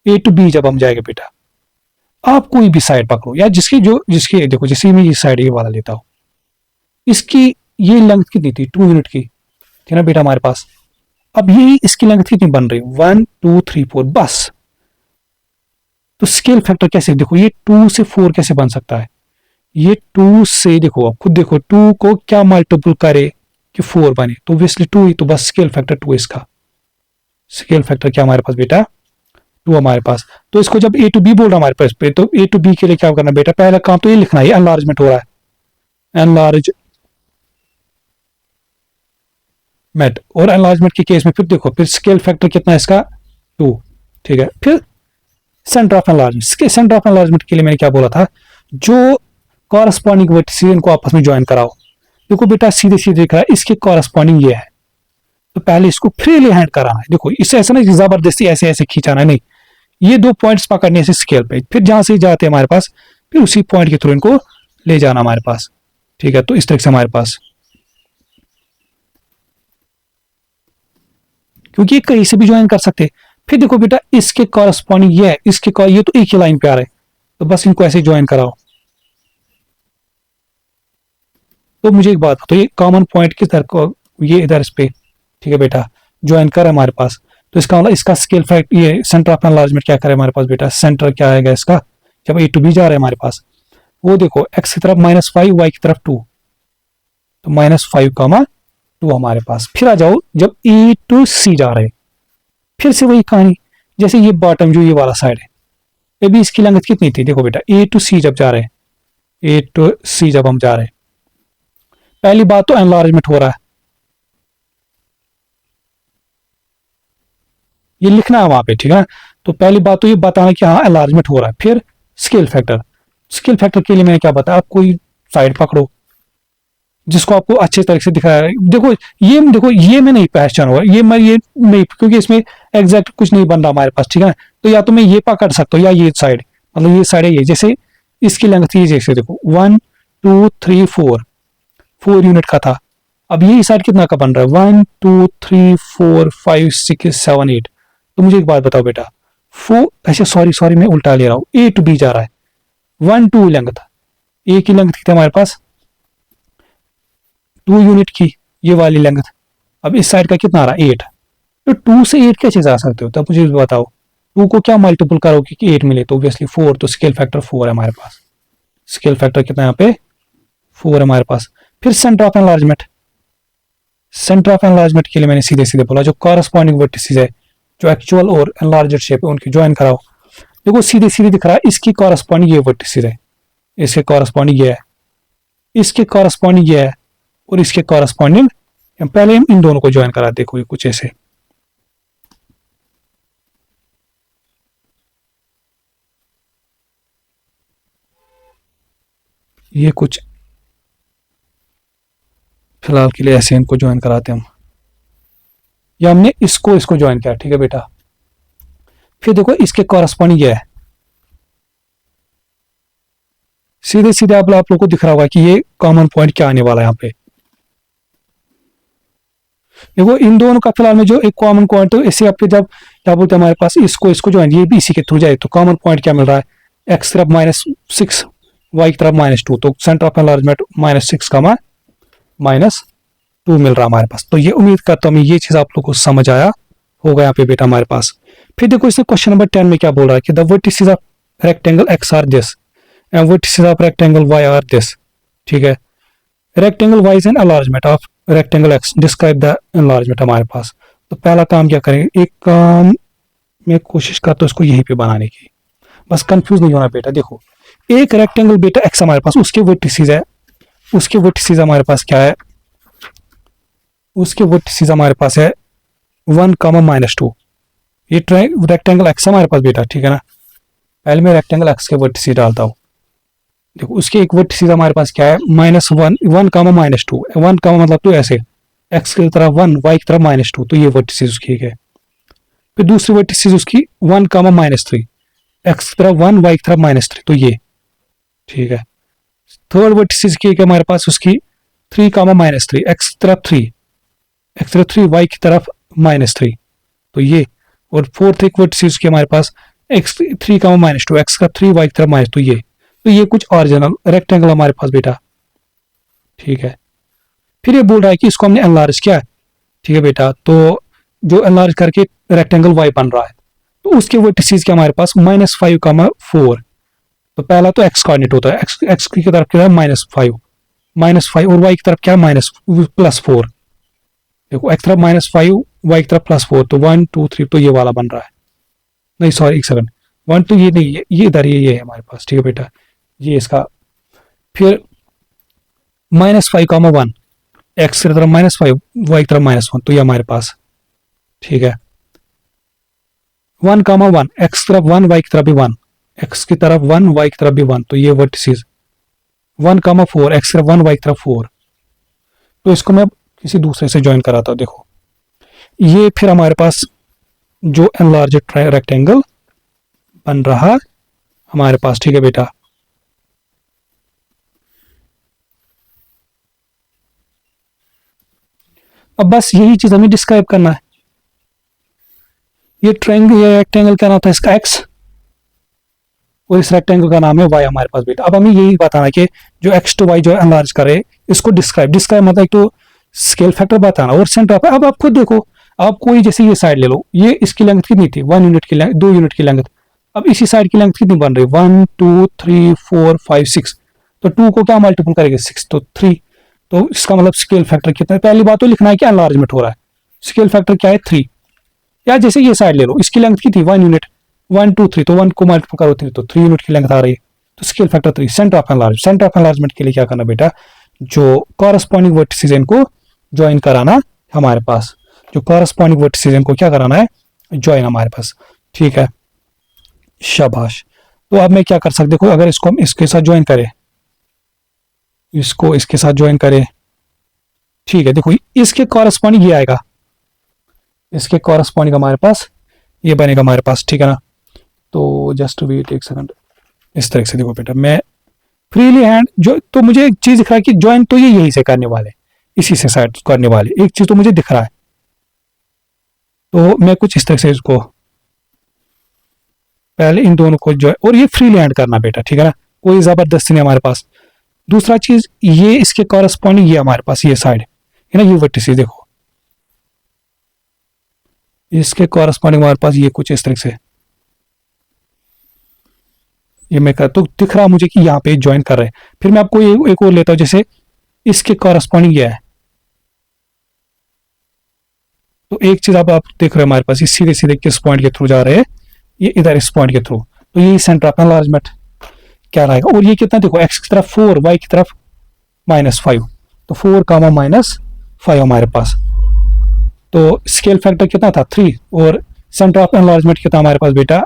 ए टू बी जब हम जाएंगे बेटा, आप कोई भी साइड पकड़ो, या जिसकी देखो, जैसे मैं ये साइड ये वाला लेता हूँ, इसकी ये लेंथ कितनी थी, 2 यूनिट की थी ना बेटा हमारे पास। अब ये इसकी लेंथ कितनी बन रही, 1 2 3 4 बस। तो स्केल फैक्टर कैसे, देखो ये 2 से 4 कैसे बन सकता है, ये 2 से देखो, आप खुद देखो 2 को क्या मल्टीपल करे कि 4 बने, तो ऑब्वियसली 2 ही, तो बस स्केल फैक्टर 2 इसका। स्केल फैक्टर क्या हमारे पास बेटा, 2 हमारे पास। तो इसको जब ए टू बी बोल रहा हमारे पास पे, तो ए टू बी के लिए क्या करना बेटा, पहला काम तो ये लिखना है, एनलार्जमेंट हो रहा है, एनलार्जमेंट। और एनलार्जमेंट के केस में फिर देखो, फिर स्केल फैक्टर कितना है इसका, 2, ठीक है। फिर centre of enlargement, centre of enlargement के लिए मैंने क्या बोला था, जो कॉरस्पॉन्डिंग वर्टिसेस इनको आपस में ज्वाइन कराओ। देखो बेटा सीधे सीधे दिख रहा है, इसके कॉरस्पॉन्डिंग ये है, तो पहले इसको फ्रीली हैंड कराना है। देखो इससे ऐसा नहीं जबरदस्ती ऐसे ऐसे खींचाना नहीं, ये 2 पॉइंट्स पकड़ने से स्केल पे, फिर जहां से जाते हैं हमारे पास, फिर उसी पॉइंट के थ्रू इनको ले जाना हमारे पास, ठीक है। तो इस तरह से हमारे पास, क्योंकि कहीं से भी ज्वाइन कर सकते। फिर देखो बेटा, इसके कॉरस्पॉन्डिंग ये है, ये तो एक ही लाइन पे आ रहा है, तो बस इनको ऐसे ज्वाइन कराओ। तो मुझे एक बात बताओ, ये कॉमन पॉइंट किस तरह को, ये इधर इस पे, ठीक है बेटा, ज्वाइन कर हमारे पास। तो इसका मतलब इसका स्केल फैक्ट, ये सेंटर ऑफ एनलार्जमेंट क्या करे हमारे पास बेटा, सेंटर क्या आएगा इसका, जब ए टू बी जा रहा है हमारे पास, वो देखो एक्स की तरफ -5 वाई की तरफ 2, तो -5 2 हमारे पास। फिर आ जाओ जब ए टू सी जा रहे, फिर से वही कहानी, जैसे ये बॉटम जो ये वाला साइड है, अभी इसकी लेंथ कितनी थी, देखो बेटा ए टू सी जब जा रहे हैं, ए टू सी जब हम जा रहे हैं, पहली बात तो एनलार्जमेंट हो रहा है, ये लिखना है वहां पे, ठीक है। तो पहली बात तो ये बताना कि हाँ एनलार्जमेंट हो रहा है। फिर स्केल फैक्टर, स्केल फैक्टर के लिए मैंने क्या बताया, आप कोई साइड पकड़ो जिसको आपको अच्छे तरीके से दिखाया है। देखो ये मैं नहीं पहचान हुआ, ये मैं ये नहीं, क्योंकि इसमें एग्जैक्ट कुछ नहीं बन रहा हमारे पास, ठीक है। तो या तो मैं ये पकड़ सकता हूँ या ये साइड, मतलब ये साइड है ये, जैसे इसकी लेंथ ये, जैसे देखो 1 2 3 4 यूनिट का था। अब ये साइड कितना का बन रहा है, 1 2 3 4 5 6 7 8। तो मुझे एक बात बताओ बेटा, अच्छा सॉरी मैं उल्टा ले रहा हूँ, ए टू बी जा रहा है, 1 2 लेंथ, ए की लेंथ कितनी हमारे पास 2 यूनिट की, ये वाली लेंथ। अब इस साइड का कितना आ रहा है 8। तो 2 से 8 कैसे जा सकते हो, तब मुझे बताओ 2 को क्या मल्टीपल करोगे कि 8 मिले, तो ऑब्वियसली 4, तो स्केल फैक्टर 4 है हमारे पास। स्केल फैक्टर कितना यहाँ पे 4 है हमारे पास। फिर centre of enlargement, centre of enlargement के लिए मैंने सीधे सीधे बोला जो कॉरस्पॉन्डिंग वर्टिसेस है, जो एक्चुअल और एनलार्ज्ड शेप है, उनकी ज्वाइन कराओ। देखो सीधे सीधे दिख रहा है, इसकी कॉरस्पॉन्डिंग ये वर्टिसेस है, इसके कॉरस्पॉन्डिंग ये है, इसके कॉरस्पॉन्डिंग ये है, और इसके कॉरस्पॉन्डिंग, पहले हम इन दोनों को ज्वाइन करा, देखो ये कुछ ऐसे, ये कुछ फिलहाल के लिए ऐसे इनको ज्वाइन कराते हैं हम, या हमने इसको ज्वाइन किया, ठीक है बेटा। फिर देखो इसके कॉरस्पॉन्डिंग ये है, सीधे सीधे आप लोगों को दिख रहा होगा कि ये कॉमन पॉइंट क्या आने वाला है यहाँ पे। देखो इन दोनों का फिलहाल में जो एक कॉमन पॉइंट, तो इससे आपके जब क्या बोलते हैं हमारे पास इसको ज्वाइन, ये भी इसी के थ्रू जाए, तो कॉमन पॉइंट क्या मिल रहा है, एक्स तरफ -6, वाई की तरफ -2, तो सेंटर ऑफ एनलार्जमेंट -6 का -2 मिल रहा है हमारे पास। तो ये उम्मीद करता हूँ ये चीज आप लोग को समझ आया होगा यहाँ पे बेटा हमारे पास। फिर देखो इससे क्वेश्चन नंबर 10 में क्या बोल रहा है कि the vertices of rectangle X are this and vertices of rectangle Y are this, ठीक है। Rectangle Y is an enlargement of rectangle X, describe the enlargement हमारे पास। तो पहला काम क्या करेंगे, एक काम मैं कोशिश करता हूँ इसको यहीं पे बनाने की, बस कंफ्यूज नहीं होना बेटा। देखो एक रेक्टेंगल बेटा एक्स हमारे पास, उसके वर्टिसेस है, उसके वर्टिसेस हमारे पास क्या है, उसके वर्टिसेस हमारे पास है 1, -2। ये रेक्टेंगल एक्स हमारे पास बेटा, ठीक है ना। पहले मैं रेक्टेंगल एक्स के वर्टिसेस डालता हूँ। देखो उसके एक वर्टिसेस हमारे पास क्या है, -1, 1, -2, 1 का मतलब तो ऐसे एक्स की तरफ 1, वाई की तरफ -2, तो ये वर्टिसेस उसकी है। फिर दूसरी वर्टिसेस उसकी 1, -3, एक्स की तरफ 1, वाई की तरफ -3, तो ये ठीक है। थर्ड वर्टिसेस की हमारे पास उसकी 3, -3, एक्स की तरफ 3, एक्स की तरफ 3, वाई की तरफ -3, तो ये। और फोर्थ एक वर्टिसेस की हमारे पास एक्स 3, -2, एक्स का 3, वाई की तरफ -, तो ये। तो ये कुछ ऑरिजिनल रेक्टेंगल हमारे पास बेटा, ठीक है। फिर ये बोल रहा है कि इसको हमने एनलार्ज किया है, ठीक है बेटा। तो जो एनलार्ज करके रेक्टेंगल वाई बन रहा है, तो उसके वर्टिसेस के हमारे पास -5, 4। तो पहला तो एक्स कोऑर्डिनेट होता है, एक्स की तरफ क्या है -5, और वाई की तरफ क्या है +4। देखो एक्स तरफ -5, वाई की तरफ +4, तो 1 2 3, तो ये वाला बन रहा है। नहीं सॉरी एक सेकंड, 1 तो ये नहीं है, ये इधर ये है हमारे पास, ठीक है बेटा, ये इसका। फिर -5, 1, एक्स की तरफ -5, वाई की तरफ -1, तो ये हमारे पास, ठीक है। 1, 1, एक्स की तरफ 1, वाई की तरफ भी 1, एक्स की तरफ 1, वाई की तरफ भी 1, तो ये वर्टिसेस। 1, 4, एक्स की तरफ 1, वाई की तरफ 4। तो इसको मैं किसी दूसरे से ज्वाइन कराता हूं। देखो ये फिर हमारे पास जो एनलार्ज रेक्टेंगल बन रहा हमारे पास, ठीक है बेटा। अब बस यही चीज हमें डिस्क्राइब करना है। ये रेक्टेंगल का नाम था इसका एक्स, और इस रेक्टेंगल का नाम है वाई हमारे पास बेटा। अब हमें यही बताना कि जो एक्स टू वाई जो एनलार्ज करे, इसको डिस्क्राइब मतलब एक तो स्केल फैक्टर बताना और सेंटर ऑफ। अब आप खुद देखो, आप कोई जैसे ये साइड ले लो, ये इसकी लेंथ कितनी थी 1 यूनिट की लेंथ, 2 यूनिट की लेंथ। अब इसी साइड की लेंथ कितनी बन रही है 1 2 3 4 5 6, तो 2 को क्या मल्टीपल करेंगे 6, तो 3। तो इसका मतलब स्केल फैक्टर कितना है, पहली बात तो लिखना है कि एनलार्जमेंट हो रहा है, स्केल फैक्टर क्या है 3। या जैसे ये साइड ले लो, इसकी लेंथ की थी 1 यूनिट, 1 2 3, तो 1 को मल्टीप्लाई करो 3 तो 3 यूनिट की लेंथ आ रही है। तो scale factor 3। Centre of enlargement के लिए क्या करना बेटा, जो कॉरस्पॉन्डिंग वर्टिसेस इनको ज्वाइन कराना हमारे पास, जो कॉरस्पॉन्डिंग वर्टिसेस इनको क्या कराना है, ज्वाइन हमारे पास। ठीक है, शाबाश। तो अब मैं क्या कर सकते, देखो अगर इसको हम इसके साथ ज्वाइन करें, इसको इसके साथ ज्वाइन करें, ठीक है, देखो इसके कॉरस्पॉन्डिंग ये आएगा, इसके कॉरस्पॉन्डिंग हमारे पास ये बनेगा हमारे पास, ठीक है ना। तो जस्ट वेट एक सेकंड, इस तरह से देखो बेटा, मैं फ्रीली हैंड जो, तो मुझे एक चीज दिख रहा है कि ज्वाइन तो ये यहीं से करने वाले, इसी से साइड करने वाले, एक चीज तो मुझे दिख रहा है। तो मैं कुछ इस तरह से इसको पहले इन दोनों को ज्वाइन, और ये फ्रीली हैंड करना बेटा, ठीक है ना, कोई जबरदस्ती नहीं हमारे पास। दूसरा चीज, ये इसके कॉरस्पॉन्डिंग ये हमारे पास ये साइड है ना, ये वर्टिसेस देखो, इसके कॉरस्पॉन्डिंग हमारे पास ये कुछ इस तरह से, ये मैं कर, तो दिख रहा मुझे कि यहाँ पे ज्वाइन कर रहे हैं। फिर मैं आपको एक और लेता हूं, जैसे इसके कॉरस्पॉन्डिंग ये है, तो एक चीज आप देख रहे हो हमारे पास, ये सीधे सीधे किस पॉइंट के थ्रू जा रहे हैं, ये इधर इस पॉइंट के थ्रू, तो ये सेंटर ऑफ एनलार्जमेंट क्या रहेगा। और ये कितना देखो, एक्स की तरफ 4, वाई की तरफ -5, तो 4 कामा -5 हमारे पास। तो स्केल फैक्टर कितना था 3, और सेंटर ऑफ एनलार्जमेंट कितना हमारे पास बेटा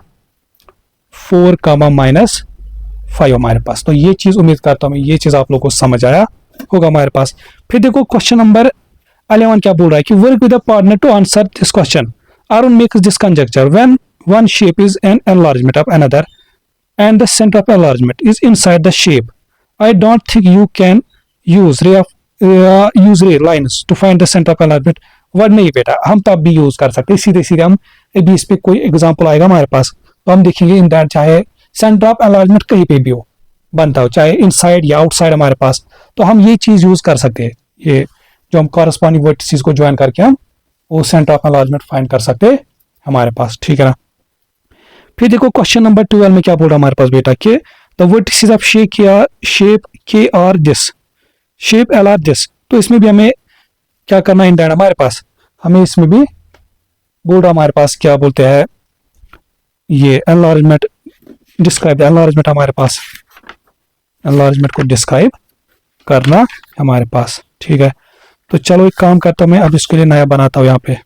4 कामा -5 हमारे पास। तो ये चीज उम्मीद करता हूं मैं, ये चीज आप लोगों को समझ आया होगा हमारे पास। फिर देखो क्वेश्चन नंबर 11 क्या बोल रहा है कि work with a partner to answer this question. Arun makes this conjecture when one shape is an enlargement of another and the center of enlargement is inside the shape. I don't think you can use ray lines to find the center of enlargement. Word नहीं बेटा, हम तब भी use कर सकते हैं, सीधे सीधे हम अभी इस पे कोई एग्जांपल आएगा हमारे पास तो हम देखेंगे इन दैट, चाहे सेंटर ऑफ एनलार्जमेंट कहीं पे भी हो बनता हो, चाहे इनसाइड या आउटसाइड हमारे पास, तो हम ये चीज यूज कर सकते हैं। ये जो हम कॉरस्पॉन्डिंग वर्टिसेस को ज्वाइन करके हम वो सेंटर ऑफ एनलार्जमेंट फाइंड कर सकते हैं हमारे पास, ठीक है ना। फिर देखो क्वेश्चन नंबर 12 में क्या बोल रहा है हमारे पास बेटा कि the vertices of shape K are this, shape L are this. तो इसमें भी हमें क्या करना है, इंडेंट हमारे पास, हमें इसमें भी बोल रहा हमारे पास क्या बोलते हैं, ये एनलार्जमेंट डिस्क्राइब एनलार्जमेंट हमारे पास, एनलार्जमेंट को डिस्क्राइब करना हमारे पास, ठीक है। तो चलो एक काम करता हूं मैं, अब इसके लिए नया बनाता हूं यहाँ पे।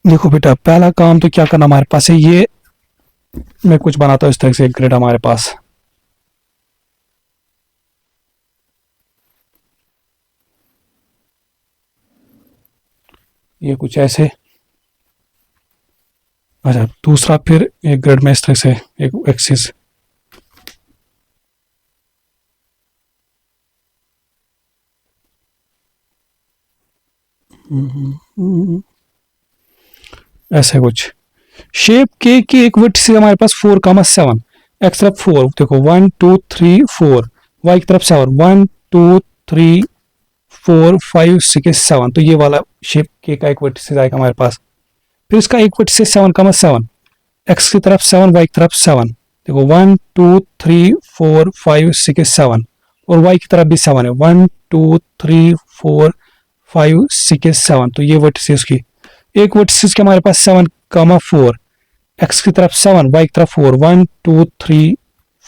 देखो बेटा पहला काम तो क्या करना हमारे पास है, ये मैं कुछ बनाता हूं इस तरह से, एक ग्रिड हमारे पास, ये कुछ ऐसे। अच्छा दूसरा फिर एक ग्रिड में इस तरह से एक एक्सिस, ऐसे कुछ। शेप के की एक वर्टिसेस हमारे पास 4,7, एक्स तरफ 4, देखो 1 2 3 4, वाई की तरफ 7, 1 2 3 4 5 6 7, तो ये वाला शेप के का एक वर्टिसेस आएगा हमारे पास। फिर इसका एक वर्टिसेस 7,7, एक्स की तरफ 7, वाई की तरफ 7, देखो 1 2 3 4 5 6 7, और वाई की तरफ भी 7 है, 1 2 3 4 5 6 7, तो ये वर्टिसेस की एक वर्टिसेस के हमारे पास 7,4, एक्स की तरफ 7, वाई की तरफ 4, 1 2 3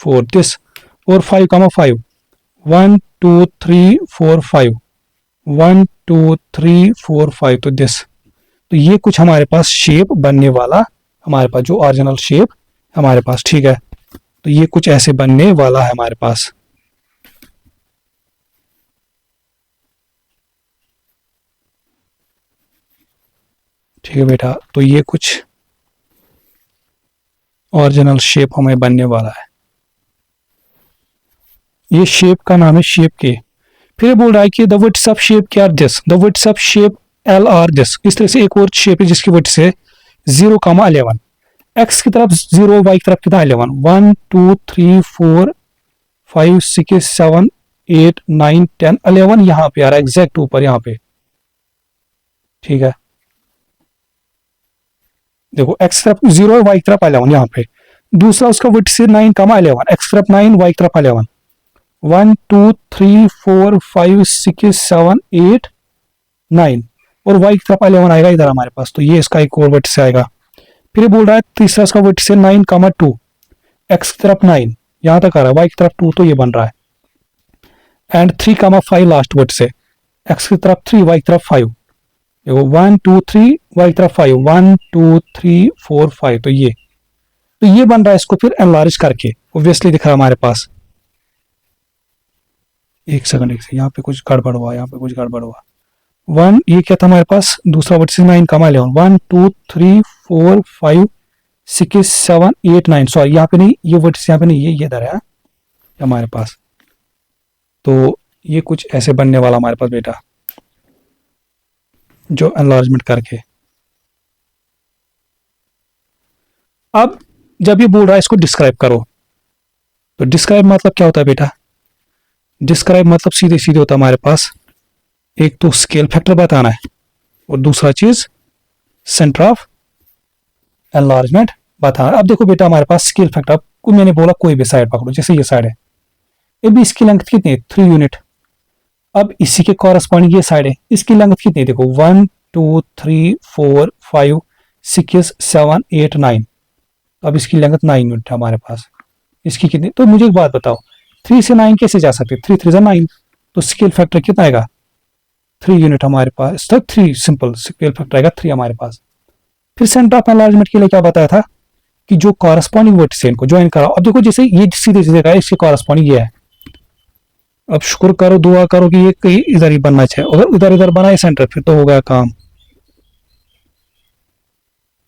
4 दिस, और 5,5, 1 2 3 4 5, 1 2 3 4 5, तो दिस। तो ये कुछ हमारे पास शेप बनने वाला हमारे पास, जो ओरिजिनल शेप हमारे पास, ठीक है। तो ये कुछ ऐसे बनने वाला है हमारे पास, ठीक है बेटा। तो ये कुछ ओरिजिनल शेप हमें बनने वाला है, ये शेप का नाम है शेप के। फिर बोल रहा है कि the vertices of shape K are this, the vertices of shape L are this. इस तरह से एक और शेप है जिसकी वर्टिसेस 0,11, एक्स की तरफ 0, वाई की तरफ कितना 11, 1 2 3 4 5 6 7 8 9 10 11 यहाँ पे आ रहा है एग्जैक्ट ऊपर यहाँ पे, ठीक है। देखो एक्स तरफ 0 वाई की तरफ 11 यहाँ पे। दूसरा उसका वर्टिसेस 9,11, एक्स तरफ 9, वाई की तरफ 11, 1 2 3 4 5 6 7 8 9 और y की तरफ 11 आएगा इधर हमारे पास, तो ये इसका एक और वर्टिस आएगा। फिर ये बोल रहा है तीसरा इसका वर्टिस है 9, 2, x की तरफ 9 यहां तक आ रहा है, y की तरफ 2, तो ये बन रहा है। एंड 3, 5 लास्ट वर्टिस है, x की तरफ 3, y की तरफ 5। देखो 1 2 3 y की तरफ 5, 1 2 3 4 5, तो ये बन रहा है। इसको फिर एनलार्ज करके ऑब्वियसली दिख रहा है हमारे पास। एक सेकंड यहाँ पे कुछ गड़बड़ हुआ, यहाँ पे कुछ गड़बड़ हुआ। 1 ये क्या था हमारे पास, दूसरा वर्टिस 9, 11, 1 2 3 4 5 6 7 8 9, सॉरी यहाँ पे नहीं, ये वर्टिस यहाँ पे नहीं, ये इधर है हमारे पास। तो ये कुछ ऐसे बनने वाला हमारे पास बेटा, जो एनलार्जमेंट करके। अब जब ये बोल रहा है इसको डिस्क्राइब करो, तो डिस्क्राइब मतलब क्या होता है बेटा? डिस्क्राइब मतलब सीधे सीधे होता है हमारे पास, एक तो स्केल फैक्टर बताना है और दूसरा चीज सेंटर ऑफ एनलार्जमेंट बताना है। अब देखो बेटा हमारे पास स्केल फैक्टर, को मैंने बोला कोई भी साइड पकड़ो, जैसे ये साइड है, ये भी इसकी लेंथ कितनी है 3 यूनिट। अब इसी के कॉरस्पॉन्डिंग ये साइड है, इसकी लेंथ कितनी है, देखो 1 2 3 4 5 6 7 8 9। अब इसकी लेंथ 9 यूनिट है हमारे पास, इसकी कितनी? तो मुझे एक बात बताओ, 3 से 9 कैसे जा सकते? 3 3 9, तो स्केल फैक्टर कितना आएगा? 3 यूनिट हमारे पास, तो 3 सिंपल स्केल फैक्टर आएगा 3 हमारे पास। फिर सेंटर ऑफ एनलार्जमेंट के लिए क्या बताया था कि जो कॉरस्पॉन्डिंग वर्टिस है इनको ज्वाइन कराओ। अब देखो जैसे ये सीधे सीधे का इसके कॉरस्पॉन्डिंग ये है। अब शुक्र करो, दुआ करो कि ये कहीं इधर ही बनना चाहिए, अगर उधर इधर बना है सेंटर फिर तो हो गया काम।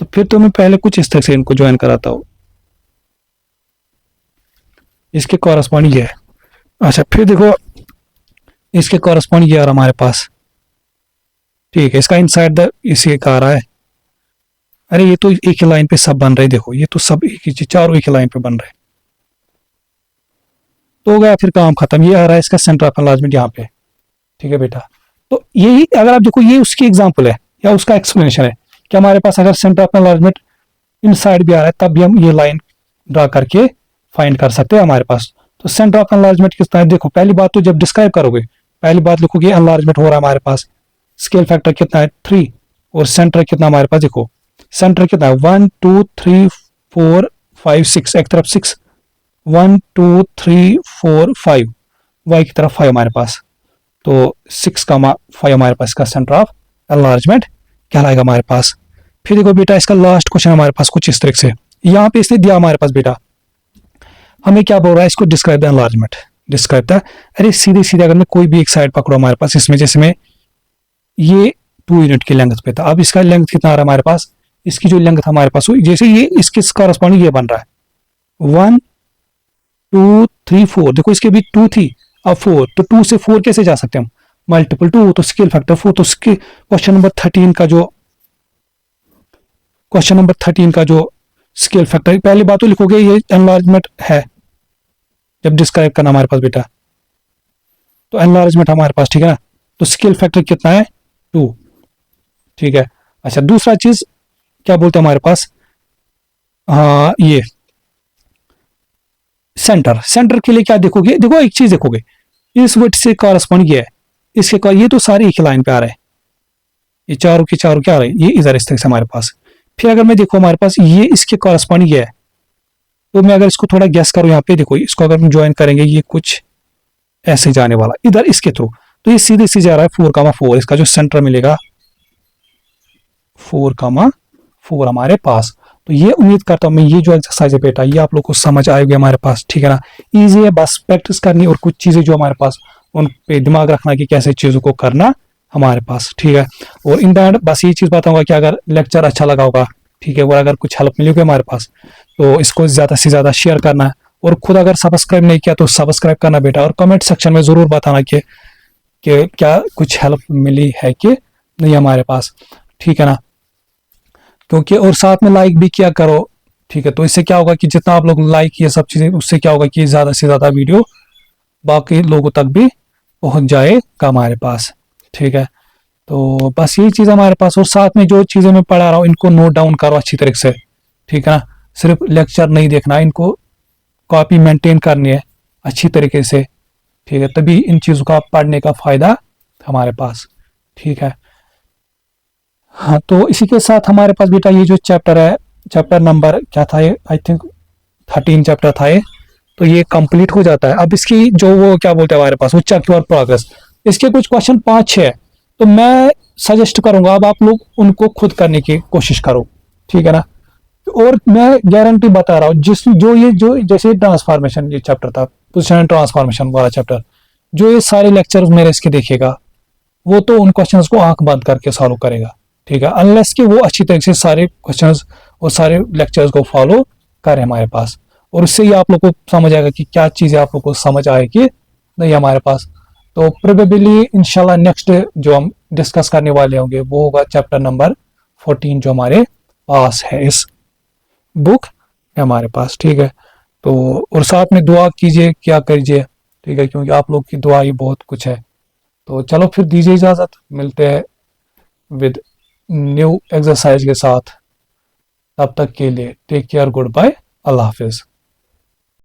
तो फिर तो मैं पहले कुछ इस तरह से इनको ज्वाइन कराता हूं, इसके कॉरस्पॉन्डिंग ये है। अच्छा फिर देखो इसके कॉरस्पॉन्डिंग ये आ रहा हमारे पास, ठीक है, इसका इनसाइड द इसी का आ रहा है। अरे ये तो एक ही लाइन पे सब बन रहे, देखो ये तो सब एक ही, चारों एक ही लाइन पे बन रहे, तो हो गया फिर काम खत्म। ये आ रहा है इसका सेंटर ऑफ एनलार्जमेंट यहाँ पे, ठीक है बेटा। तो यही अगर आप देखो ये उसकी एग्जांपल है या उसका एक्सप्लेनेशन है कि हमारे पास अगर centre of enlargement in side भी आ रहा है तब भी हम ये लाइन ड्रा करके फाइंड कर सकते हैं हमारे पास। तो सेंटर ऑफ एनलार्जमेंट किस तरह, देखो पहली बात तो जब डिस्क्राइब करोगे पहली बात लिखोगे एनलार्जमेंट हो रहा है हमारे पास, स्केल फैक्टर कितना है 3 और सेंटर कितना हमारे पास, देखो सेंटर कितना है 1 2 3 4 5 6, एक तरफ 6 1 2 3 4 5, वाई की तरफ 5 हमारे पास, तो 6, 5 हमारे पास का सेंटर ऑफ एनलार्जमेंट कहलाएगा हमारे पास। फिर देखो बेटा इसका लास्ट क्वेश्चन हमारे पास कुछ इस तरह से, यहाँ पे इसने दिया हमारे पास बेटा, हमें क्या बोल रहा है, इसको describe the enlargement, describe the. अरे सीधे सीधे अगर मैं कोई भी एक साइड पकड़ो हमारे पास इसमें, जैसे में ये 2 यूनिट की लेंथ पे था, अब इसका लेंथ कितना आ रहा है हमारे पास, इसकी जो लेंथ हमारे पास हुई जैसे ये इसके कॉरस्पॉन्डिंग ये बन रहा है 1 2 3 4, देखो इसके भी 2 थी अब 4, तो 2 से 4 कैसे जा सकते हम, मल्टीपल 2, तो स्केल फैक्टर 4। तो क्वेश्चन नंबर 13 का जो स्केल फैक्टर, पहली बात तो लिखोगे ये एनलार्जमेंट है जब डिस्क्राइब करना हमारे पास बेटा, तो एनलार्जमेंट हमारे पास, ठीक है ना। तो स्केल फैक्टर कितना है 2, ठीक है। अच्छा दूसरा चीज क्या बोलते हैं हमारे पास, हाँ ये सेंटर के लिए क्या देखोगे, देखो एक चीज देखोगे इस वर्ड से कॉरस्पॉन्ड ये है, इसके ये तो सारे एक लाइन पे आ रहे हैं, ये चारों के चारों क्या आ रहे हैं, ये इधर इस तरह से हमारे पास। फिर अगर मैं देखो हमारे पास ये इसके कॉरस्पॉन्डिंग है, तो मैं अगर इसको थोड़ा गैस करूं यहाँ पे, देखो इसको अगर हम ज्वाइन करेंगे ये कुछ ऐसे जाने वाला इधर इसके थ्रू, तो ये सीधे सीधे आ रहा है 4, इसका जो सेंटर मिलेगा 4, हमारे पास। तो ये उम्मीद करता हूं मैं ये जो एक्सरसाइज है बेटा ये आप लोग को समझ आएगी हमारे पास, ठीक है ना। इजी है, बस प्रैक्टिस करनी और कुछ चीजें जो हमारे पास उन पे दिमाग रखना कि कैसे चीजों को करना हमारे पास, ठीक है। और इन द एंड बस ये चीज बताऊंगा कि अगर लेक्चर अच्छा लगा होगा, ठीक है, और अगर कुछ हेल्प मिली होगी हमारे पास, तो इसको ज्यादा से ज्यादा शेयर करना है। और खुद अगर सब्सक्राइब नहीं किया तो सब्सक्राइब करना बेटा, और कमेंट सेक्शन में जरूर बताना कि क्या कुछ हेल्प मिली है कि नहीं हमारे पास, ठीक है ना। क्योंकि और साथ में लाइक भी किया करो, ठीक है। तो इससे क्या होगा कि जितना आप लोग लाइक ये सब चीजें, उससे क्या होगा कि ज्यादा से ज्यादा वीडियो बाकी लोगों तक भी पहुंच जाएगा हमारे पास, ठीक है। तो बस यही चीज हमारे पास, और साथ में जो चीजें मैं पढ़ा रहा हूँ इनको नोट डाउन करो अच्छी तरीके से, ठीक है ना। सिर्फ लेक्चर नहीं देखना, इनको कॉपी मेंटेन करनी है अच्छी तरीके से, ठीक है, तभी इन चीज़ों का पढ़ने का फ़ायदा हमारे पास। ठीक है, हाँ, तो इसी के साथ हमारे पास बेटा ये जो चैप्टर है, चैप्टर नंबर क्या था ये, आई थिंक 13 चैप्टर था ये, तो ये कंप्लीट हो जाता है। अब इसकी जो वो क्या बोलते हैं हमारे पास, वो चेक योर प्रोग्रेस, इसके कुछ क्वेश्चन 5-6 है, तो मैं सजेस्ट करूंगा अब आप लोग उनको खुद करने की कोशिश करो। ठीक है ना, और मैं गारंटी बता रहा हूँ, जिस जो ये जो जैसे ट्रांसफॉर्मेशन ये चैप्टर था, पोजिशन ट्रांसफॉर्मेशन वाला चैप्टर, जो ये सारे लेक्चर्स मेरे इसके देखेगा, वो तो उन क्वेश्चंस को आंख बंद करके सॉल्व करेगा। ठीक है, अनलेस कि वो अच्छी तरीके से सारे क्वेश्चंस और सारे लेक्चर्स को फॉलो करें हमारे पास, और उससे ही आप लोग को समझ आएगा कि क्या चीज़ें आप लोग को समझ आएगी नहीं हमारे पास। तो प्रोबेबली इंशाल्लाह नेक्स्ट जो हम डिस्कस करने वाले होंगे वो होगा चैप्टर नंबर 14 जो हमारे पास है इस बुक है हमारे पास। ठीक है, तो और साथ में दुआ कीजिए, क्या करिए, ठीक है, क्योंकि आप लोग की दुआ ही बहुत कुछ है। तो चलो फिर दीजिए इजाज़त, मिलते हैं विद न्यू एक्सरसाइज के साथ। तब तक के लिए टेक केयर, गुड बाय, अल्लाह हाफिज़।